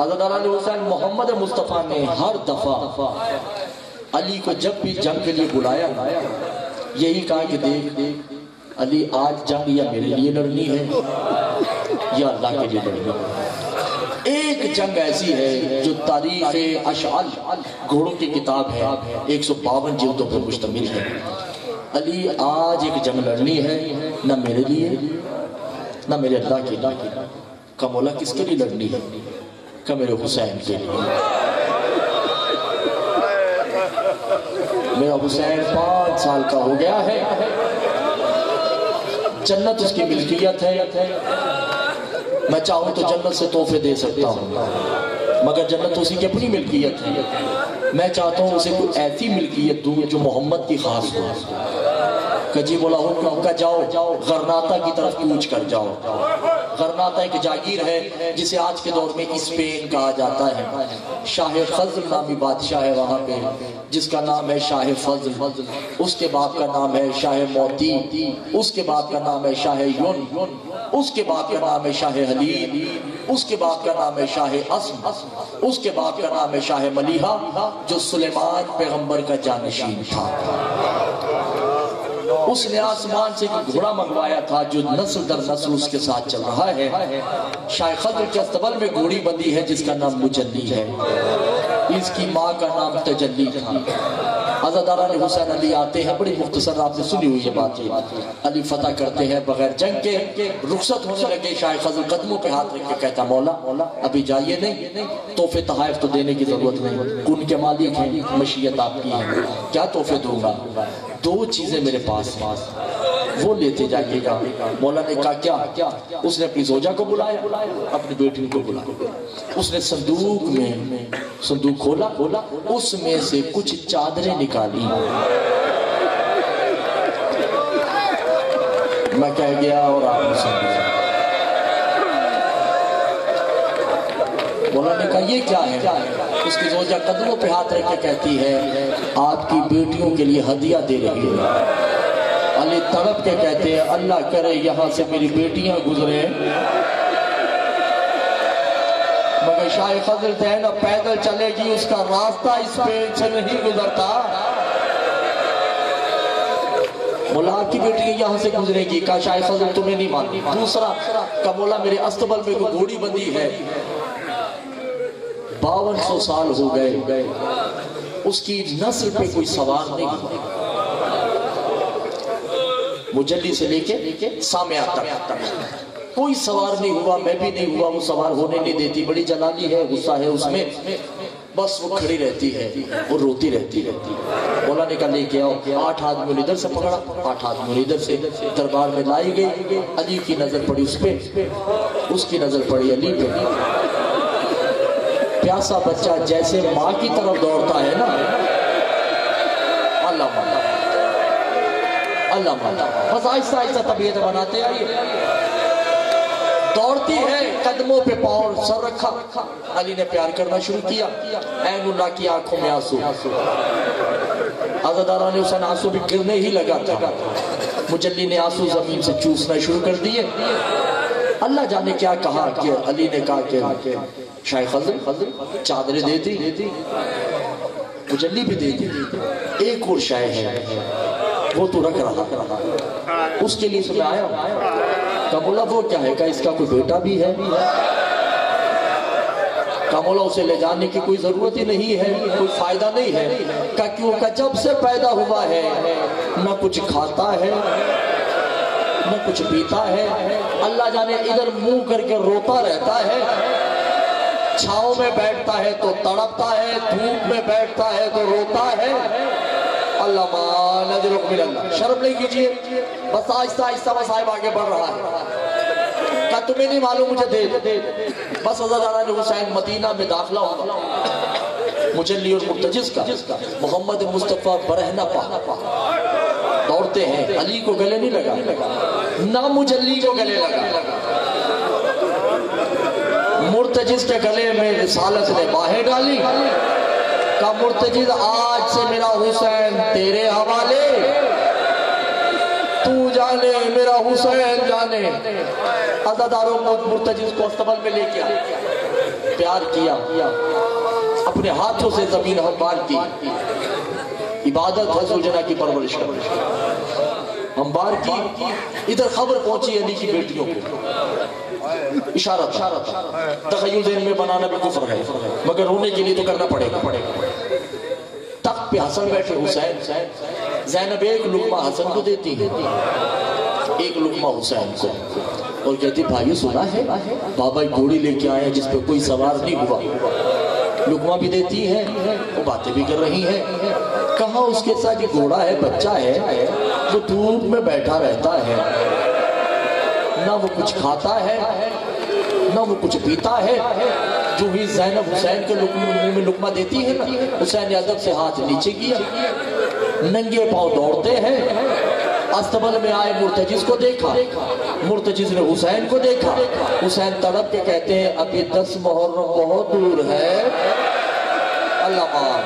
عزاداران حسین محمد مصطفیٰ نے ہر دفعہ علی کو جب بھی جنگ کے لیے بلایا یہی کہا کہ دیکھ علی، آج جنگ یا میرے لیے لڑنی ہے یا اللہ کے لیے لڑنی ہے۔ ایک جنگ ایسی ہے جو تاریخ اشعل گھوڑوں کی کتاب ہے، 152 جلدوں پر مشتمل ہے۔ علی آج ایک جنگ لڑنی ہے، نہ میرے لیے نہ میرے اللہ کے لیے۔ کا مولا کس کے لیے لڑنی ہے؟ کہ میرے حسین کے لیے۔ میرا حسین 5 سال کا ہو گیا ہے، جنت اس کی ملکیت ہے، میں چاہوں تو جنت سے تحفے دے سکتا ہوں، مگر جنت اسی کی اپنی ملکیت ہے۔ میں چاہتا ہوں اسے کوئی ایسی ملکیت دوں جو محمد کی خاص ہو۔ کہ جی بولا ہوں کہ جاؤ غرناطہ کی طرف کوچ کر جاؤ۔ غرناطہ ایک جاگیر ہے جسے آج کے دور میں اسپین کہا جاتا ہے۔ شاہ فضل نامی بادشاہ ہے وہاں پہ، جس کا نام ہے شاہ فضل، اس کے باپ کا نام ہے شاہ موتی، اس کے باپ کا نام ہے شاہ یون، اس کے باپ کا نام ہے شاہ حلیم، اس کے باپ کا نام ہے شاہ اسم، اس کے باپ کا نام ہے شاہ ملیحہ، جو سلیمان پیغمبر کا جانشین تھا۔ اس نے آسمان سے ایک گھوڑا منگوایا تھا جو نسل در نسل اس کے ساتھ چل رہا ہے۔ شاہ خضر کے استبل میں گھوڑی بندی ہے جس کا نام مجلی ہے، اس کی ماں کا نام تجلی تھا۔ عزادارہ نے حسین علی آتے ہیں، بڑی مختصر آپ نے سنی ہوئی یہ بات، یہ علی فتح کرتے ہیں بغیر جنگ کے، رخصت ہونے لگے، شاہ فضل قدموں پہ ہاتھ رکھ کے کہتا مولا ابھی جائیے نہیں، تحفے تحائف تو دینے کی ضرورت نہیں، کن کے مالک ہیں، مشیت آپ کی ہے، کیا تحفے دوں گا؟ دو چیزیں میرے پاس وہ لیتے جائیے گا۔ مولا نے کہا کیا؟ اس نے اپنی زوجہ کو بلایا، اپنی بیٹی کو بلایا، اس نے صندوق کھولا، اس میں سے کچھ چادریں نکالی، میں کہہ گیا اور آپ نے سن لیا۔ مولا نے کہا یہ کیا ہے؟ اس کی زوجہ قدموں پہ ہاتھ رکھ کے کہتی ہے آپ کی بیٹیوں کے لیے ہدیہ دے رہی ہے۔ علی تڑپ کے کہتے ہیں اللہ کرے یہاں سے میری بیٹیاں گزرے، مگر شاہ فضل زینب پیدل چلے گی، اس کا راستہ اس پیر سے نہیں گزرتا۔ مولا آپ کی بیٹی یہاں سے گزرے گی، کہا شاہ فضل تمہیں نہیں مانتی۔ دوسرا کہا مولا میرے استبل میں کوئی گھوڑی بندی ہے، 5200 سال ہو گئے، اس کی نسل پہ کوئی سوار نہیں ہوا، مجلی سے لے کے سامعہ تک کوئی سوار نہیں ہوا، میں بھی نہیں ہوا، وہ سوار ہونے نہیں دیتی، بڑی جلالی ہے، غصہ ہے اس میں، بس وہ کھڑی رہتی ہے اور روتی رہتی ہے۔ مولا نے کہا لے کے آؤ، 8 آدمی ادھر سے پکڑا، 8 آدمی ادھر سے دربار میں لائی گئی۔ علی کی نظر پڑی اس پہ، اس کی نظر پڑی علی پہ۔ پیاسا بچہ جیسے ماں کی طرف دوڑتا ہے نا، اللہ مالا اللہ مالا، بس آہستہ آہستہ طبیعت بناتے آئیے، دوڑتی ہے، قدموں پہ پاؤں سر رکھا، علی نے پیار کرنا شروع کیا، عین اللہ کی آنکھوں میں آنسو، عزادارہ نے اسے آنسو بھی گرنے ہی لگا تھا، مجلی نے آنسو زمین سے چوسنا شروع کر دیے۔ اللہ جانے کیا کہا کہ علی نے کہا کہ شاہ فضل چادریں دیتی، مجلی بھی دیتی، ایک اور شاہ ہے وہ تو رکھ رہا، اس کے لیے سے میں آیا، کہا مولا وہ کیا ہے؟ کہا اس کا کوئی بیٹا بھی ہے، کہا مولا اسے لے جانے کی کوئی ضرورت ہی نہیں ہے، کوئی فائدہ نہیں ہے، کہا کیوں؟ کہا جب سے پیدا ہوا ہے نہ کچھ کھاتا ہے نہ کچھ پیتا ہے، اللہ جانے ادھر منہ کر کے روتا رہتا ہے، چھاؤں میں بیٹھتا ہے تو تڑپتا ہے، دھوپ میں بیٹھتا ہے تو روتا ہے۔ اللہ مانا نظرک من اللہ، شرم نہیں کیجئے، بس آہستہ آہستہ صاحب آگے بڑھ رہا ہے، کہا تمہیں نہیں معلوم مجھے دے، بس عزادارہ نے حسین مدینہ میں داخلہ ہوا، مجلی اور مرتجز کا محمد مصطفیٰ برہنہ پا دوڑتے ہیں، علی کو گلے نہیں لگا، نہ مجلی کو گلے لگا، مرتجز کے گلے میں رسالت نے باہیں ڈالی، کہا مرتجز آج سے میرا حسین تیرے حوالے، تو جانے میرا حسین جانے۔ عزاداروں مرتجز کو استبل میں لے کے پیار کیا، اپنے ہاتھوں سے زمین ہموار کی، عبادت ہے زوجنا کی پرورش ہموار کی۔ ادھر خبر پہنچی علی کی بیٹیوں کو، اشارہ تھا، تخیل ذہن میں بنانا بھی کفر ہے، مگر رونے کے لیے تو کرنا پڑے گا۔ تخت پہ حسن بیٹھے، حسین، زینب ایک لقمہ حسن کو دیتی ہے، ایک لقمہ حسین کو، اور کہتی بھائی سنا ہے بابا ایک گھوڑی لے کے آئے جس پہ کوئی سوار نہیں ہوا، لقمہ بھی دیتی ہے، وہ باتیں بھی کر رہی ہیں، کہاں اس کے ساتھ ایک گھوڑا ہے، بچہ ہے، وہ دھوپ میں بیٹھا رہتا ہے، نہ وہ کچھ کھاتا ہے نہ وہ کچھ پیتا ہے۔ جو ہی زینب حسین کے منہ میں لقمہ دیتی ہے نا، حسین نے ادب سے ہاتھ نیچے کیا، ننگے پاؤں دوڑتے ہیں، استبل میں آئے مرتجز کو دیکھا، مرتجز نے حسین کو دیکھا، حسین تڑپ کے کہتے ہیں ابھی 10 محرم بہت دور ہے، اللہ ماں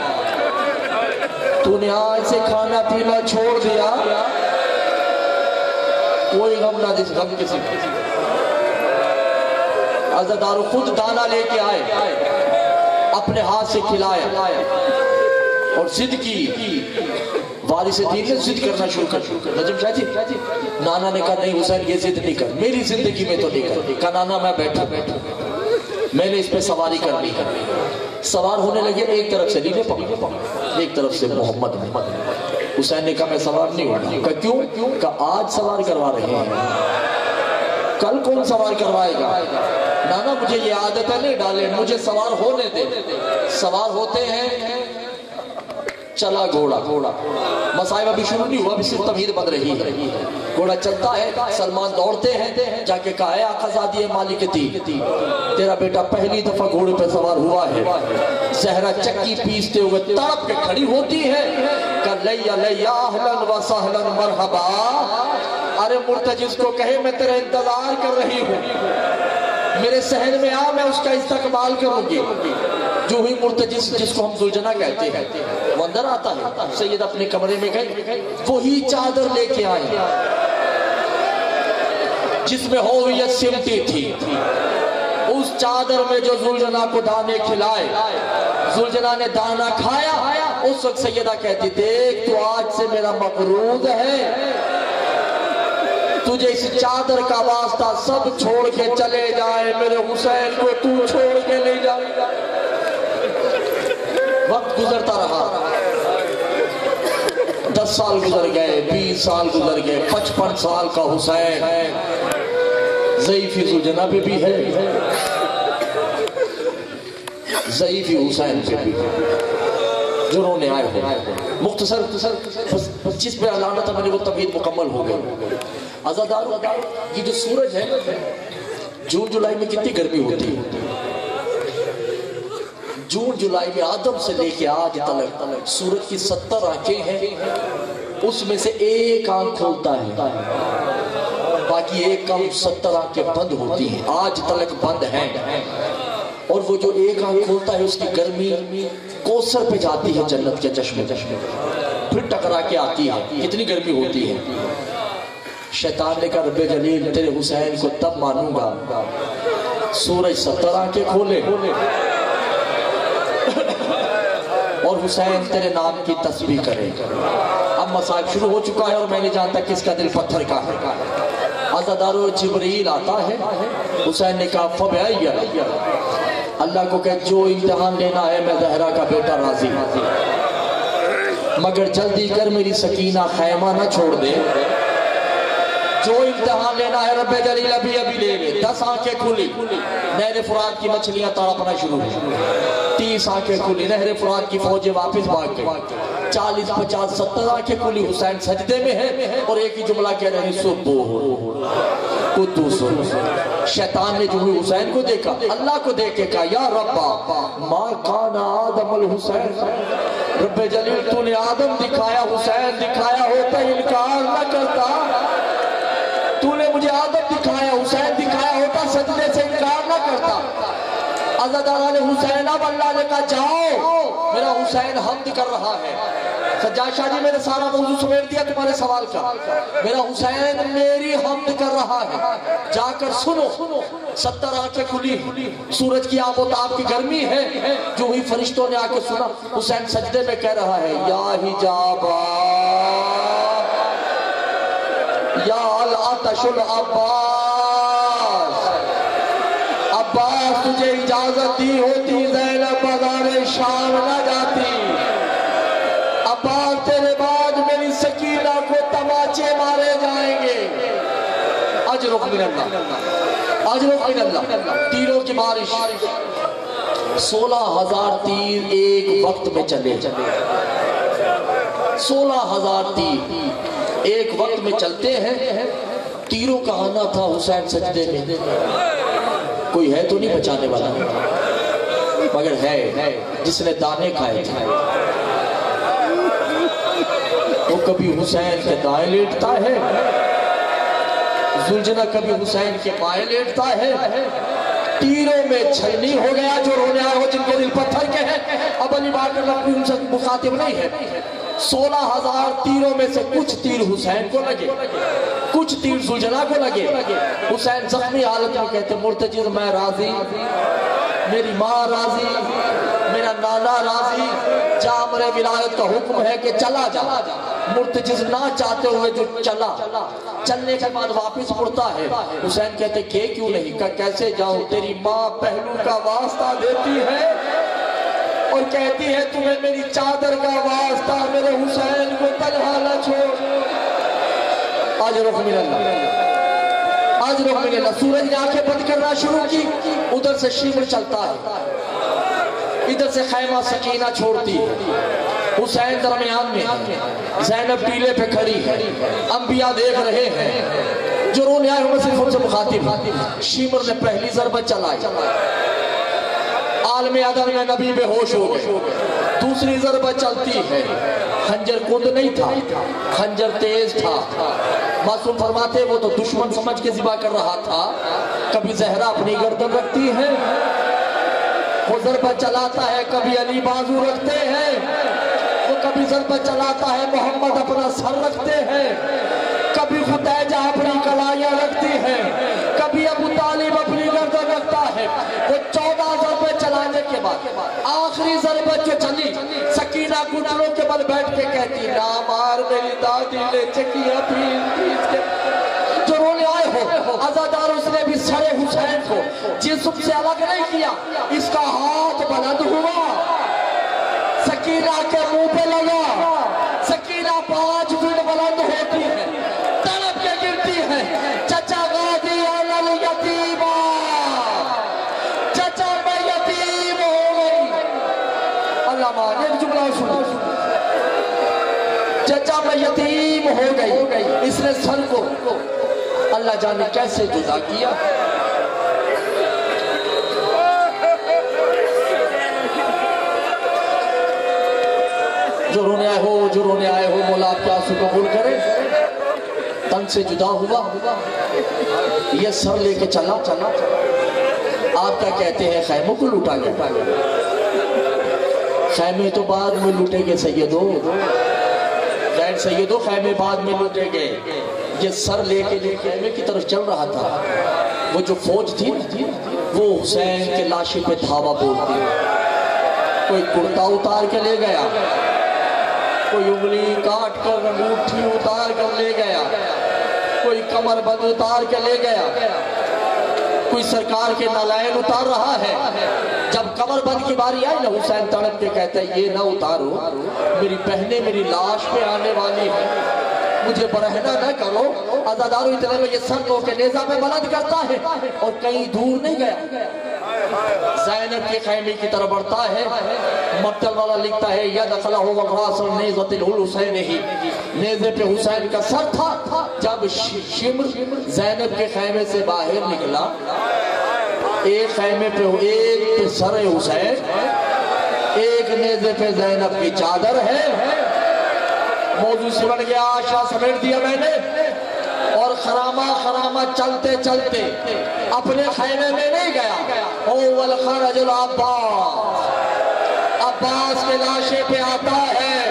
تو نے آج سے کھانا پینا چھوڑ دیا، کوئی غم نہ دس غم کسی عزادارو خود دانا لے کے آئے، اپنے ہاتھ سے کھلایا اور ضد کی، وارث دین نے ضد کرنا شروع کر، نجم شاہ جی نانا نے کہا نہیں حسین یہ ضد نہیں کر، میری زندگی میں تو نہیں کر، کہا نانا میں بیٹھا، میں نے اس پہ سواری کرنی ہے، سوار ہونے لگے، ایک طرف سے نیلے پکڑ، ایک طرف سے محمد نے۔ حسین نے کہا میں سوار نہیں ہوگا۔ کہا کیوں؟ کہا آج سوار کروا رہے ہیں، کل کون سوار کروائے گا؟ نانا مجھے یہ عادت ہے، نہیں ڈالے، مجھے سوار ہونے دے۔ سوار ہوتے ہیں، چلا گھوڑا، مصائب ابھی شروع نہیں ہوا، ابھی صرف تمہید بن رہی ہے۔ گھوڑا چلتا ہے، سلمان دوڑتے ہیں، جا کے کہا ہے آقا زادی مالک دی، تیرا بیٹا پہلی دفعہ گھوڑے پہ سوار ہوا ہے۔ زہرا چکی پیستے ہوئے تڑپ کے کھڑی ہوتی ہے، کہ لیا لیا اہلاً و سہلاً مرحبا، ارے مرتجز کو کہے میں تیرا انتظار کر رہی ہوں، میرے صحن میں آ، میں اس کا استقبال کروں گی۔ جو ہی مرتجز جس کو ہم زلجنا کہتے ہیں وہ اندر آتا ہے، سید اپنے کمرے میں گئے، وہی چادر لے کے آئے جس میں ہویت سمٹی تھی، اس چادر میں جو زلجنا کو دانے کھلائے، زلجنا نے دانا کھایا۔ اس وقت سیدہ کہتی دیکھ تو آج سے میرا مقروض ہے، تجھے اس چادر کا واسطہ سب چھوڑ کے چلے جائے، میرے حسین کو تو چھوڑ کے نہیں جائے گا۔ وقت گزرتا رہا، 10 سال گزر گئے، 20 سال گزر گئے، 55 سال کا حسین ضعیفی زلجنا پہ بھی ہے، ضعیفی حسین پہ بھی ہے، جو رونے آئے ہو۔ مختصر جس پہ علامت تھا میں نے وہ تمہید مکمل ہو گئی۔ عزادارو، یہ جو سورج ہے جون جولائی میں کتنی گرمی ہوتی ہے؟ جون جولائی میں آدم سے لے کے آج تلک سورج کی 70 آنکھیں ہیں، اس میں سے ایک آنکھ کھولتا ہے، باقی ایک کم 70 آنکھیں بند ہوتی ہیں، آج تلک بند ہیں۔ اور وہ جو ایک آنکھ کھولتا ہے اس کی گرمی کوثر پہ جاتی ہے جنت کے چشمے، پھر ٹکرا کے آتی ہے، کتنی گرمی ہوتی ہے۔ شیطان نے کہا رب جلیل تیرے حسین کو تب مانوں گا سورج 70 آنکھیں کھولے اور حسین تیرے نام کی تسبیح کرے۔ اب مصائب شروع ہو چکا ہے اور میں نہیں جانتا کس کا دل پتھر کا ہے۔ عزادارو، جبریل آتا ہے، حسین نے کہا فبعیہ، اللہ کو کہ جو امتحان لینا ہے میں زہرا کا بیٹا راضی، مگر جلدی کر میری سکینہ خیمہ نہ چھوڑ دے، جو امتحان لینا ہے رب جلیل ابھی لے لے۔ 10 آنکھیں کھلی، نہر فرات کی مچھلیاں تڑپنا شروع ہوئی، 30 آنکھیں کھلی، نہر فرات کی فوجیں واپس بھاگ گئی، 40 50 70 آنکھیں کھلی، حسین سجدے میں ہے اور ایک ہی جملہ کہہ رہے ہیں سبحان قدوس۔ شیطان نے جو حسین کو دیکھا، اللہ کو دیکھ کے کہا یا ربا ما کان آدم الحسین، رب جلیل تو نے آدم دکھایا، حسین دکھایا ہوتا انکار نہ کرتا، تو نے مجھے آدم دکھایا، حسین دکھایا ہوتا سجدے سے انکار نہ کرتا۔ عزادارہ نے حسین، اب اللہ نے کہا جاؤ، میرا حسین حمد کر رہا ہے۔ سجاد شاہ جی میں نے سارا موضوع سمیٹ دیا تمہارے سوال کا، میرا حسین میری حمد کر رہا ہے، جا کر سنو۔ 70 آنکھیں کھلی، سورج کی آب و تاب کی گرمی ہے، جو ہی فرشتوں نے آ کے سنا، حسین سجدے میں کہہ رہا ہے یا حجابا یا العطش العباس، عباس تجھے اجازت دی ہوتی زینب بازار شام نہ جاتی، عباس تیرے بعد میری سکینہ کو تماچے مارے جائیں گے۔ اجرک من اللہ، اجرک من اللہ۔ تیروں کی بارش، 16,000 تیر ایک وقت میں چلے، 16,000 تیر ایک وقت میں چلتے ہیں۔ تیروں کا آنا تھا حسین سجدے میں، کوئی ہے تو نہیں بچانے والا، مگر ہے جس نے دانے کھائے تھے، وہ کبھی حسین کے دائیں لیٹتا ہے، زلجنا کبھی حسین کے بائیں لیٹتا ہے۔ تیروں میں چھلنی ہو گیا جو رونے آئے ہو جن کے دل پتھر کے ہیں، اب علی باقر لکھنی ان سے مخاطب نہیں ہے۔ 16,000 تیروں میں سے کچھ تیر حسین کو لگے، کچھ تیر زلجنا کو لگے۔ حسین زخمی حالت میں کہتے مرتجز میں راضی، میری ماں راضی، میرا نانا راضی، جا امر ولایت کا حکم ہے کہ چلا جا۔ مرتجز نہ چاہتے ہوئے جو چلا، چلنے کے بعد واپس مڑتا ہے۔ حسین کہتے کہ کیوں نہیں؟ کہا کیسے جاؤں، تیری ماں پہلو کا واسطہ دیتی ہے، اور کہتی ہے تمہیں میری چادر کا واسطہ میرے حسین کو تنہا نہ چھوڑ. آج رخ من اللہ، آج رخ من اللہ. سورج نے آنکھیں بند کرنا شروع کی، ادھر سے شمر چلتا ہے، ادھر سے خیمہ سکینہ چھوڑتی ہے، حسین درمیان میں، زینب ٹیلے پہ کھڑی ہے، انبیاء دیکھ رہے ہیں. جو رونے آئے ہوئے صرف ان سے مخاطب. شمر نے پہلی ضربت چلائی، عالم ادب میں نبی بے ہوش ہو گئے. دوسری ضربت چلتی ہے، خنجر کند نہیں تھا، خنجر تیز تھا. معصوم فرماتے وہ تو دشمن سمجھ کے ذبح کر رہا تھا. کبھی زہرا اپنی گردن رکھتی ہے، وہ ضربت چلاتا ہے. کبھی علی بازو رکھتے ہیں، وہ کبھی ضربت چلاتا ہے. محمد اپنا سر رکھتے ہیں، کبھی خدیجہ اپنی کلائیاں رکھتی ہے، کبھی ابو طالب اپنی گردن رکھتا ہے. وہ 14 ضربت چلانے کے بعد آخری ضربت جو چلی، سکینہ گھٹنوں کے بل بیٹھ کے کہتی نا مار میری دادی نے چکیا پیس پیس کے. جو رونے آئے ہو عزادار، اس نے بھی سر حسین کو جسم سے الگ نہیں کیا، اس کا ہاتھ بلند ہوا، سکینہ کے منہ پہ لگا. سکینہ 5 فٹ بلند ہوتی ہے، تڑپ کے گرتی ہے. چچا غازی علی الیتیمہ، چچا میں یتیم ہو گئی. اللہ مانے ایک جملہ سنو، چچا میں یتیم ہو گئی. اس نے سر کو اللہ جانے کیسے جدا کیا. جو رونے آئے ہو، جو رونے آئے ہو، مولا آپ کے آنسو قبول کرے. تن سے جدا ہوا، یہ سر لے کے چلا. آپ کیا کہتے ہیں خیموں کو لوٹا گیا؟ خیمے تو بعد میں لوٹے گے سیدو، غیر سیدو، خیمے بعد میں لوٹے گئے. یہ سر لے کے جو خیمے کی طرف چل رہا تھا، وہ جو فوج تھی وہ حسین کے لاشے پہ دھاوا بولتی. کوئی کرتا اتار کے لے گیا، کوئی انگلی کاٹ کر انگوٹھی اتار کر لے گیا، کوئی کمر بند اتار کے لے گیا، کوئی سرکار کے نالائن اتار رہا ہے. جب کمر بند کی باری آئی نا، حسین تڑپ کے کہتا ہے یہ نہ اتارو، میری بہنیں میری لاش پہ آنے والی ہیں، مجھے برہنہ نہ کرو. عزادارو اتنے میں یہ سر لو کے نیزہ میں بلند کرتا ہے اور کہیں دور نہیں گیا، زینب کے خیمے کی طرف بڑھتا ہے. مقتل والا لکھتا ہے یدخلہ والراس النیزۃ الحسین ہی، نیزے پہ حسین کا سر تھا. جب شمر زینب کے خیمے سے باہر نکلا، ایک خیمے پہ ایک پہ سر حسین، ایک نیزے پہ زینب کی چادر ہے. موضوع سمجھ گیا، آشا سمیٹ دیا میں نے. اور خرامہ چلتے چلتے اپنے خیمے میں نہیں گیا. اول خرج العباس، عباس کے لاشے پہ آتا ہے.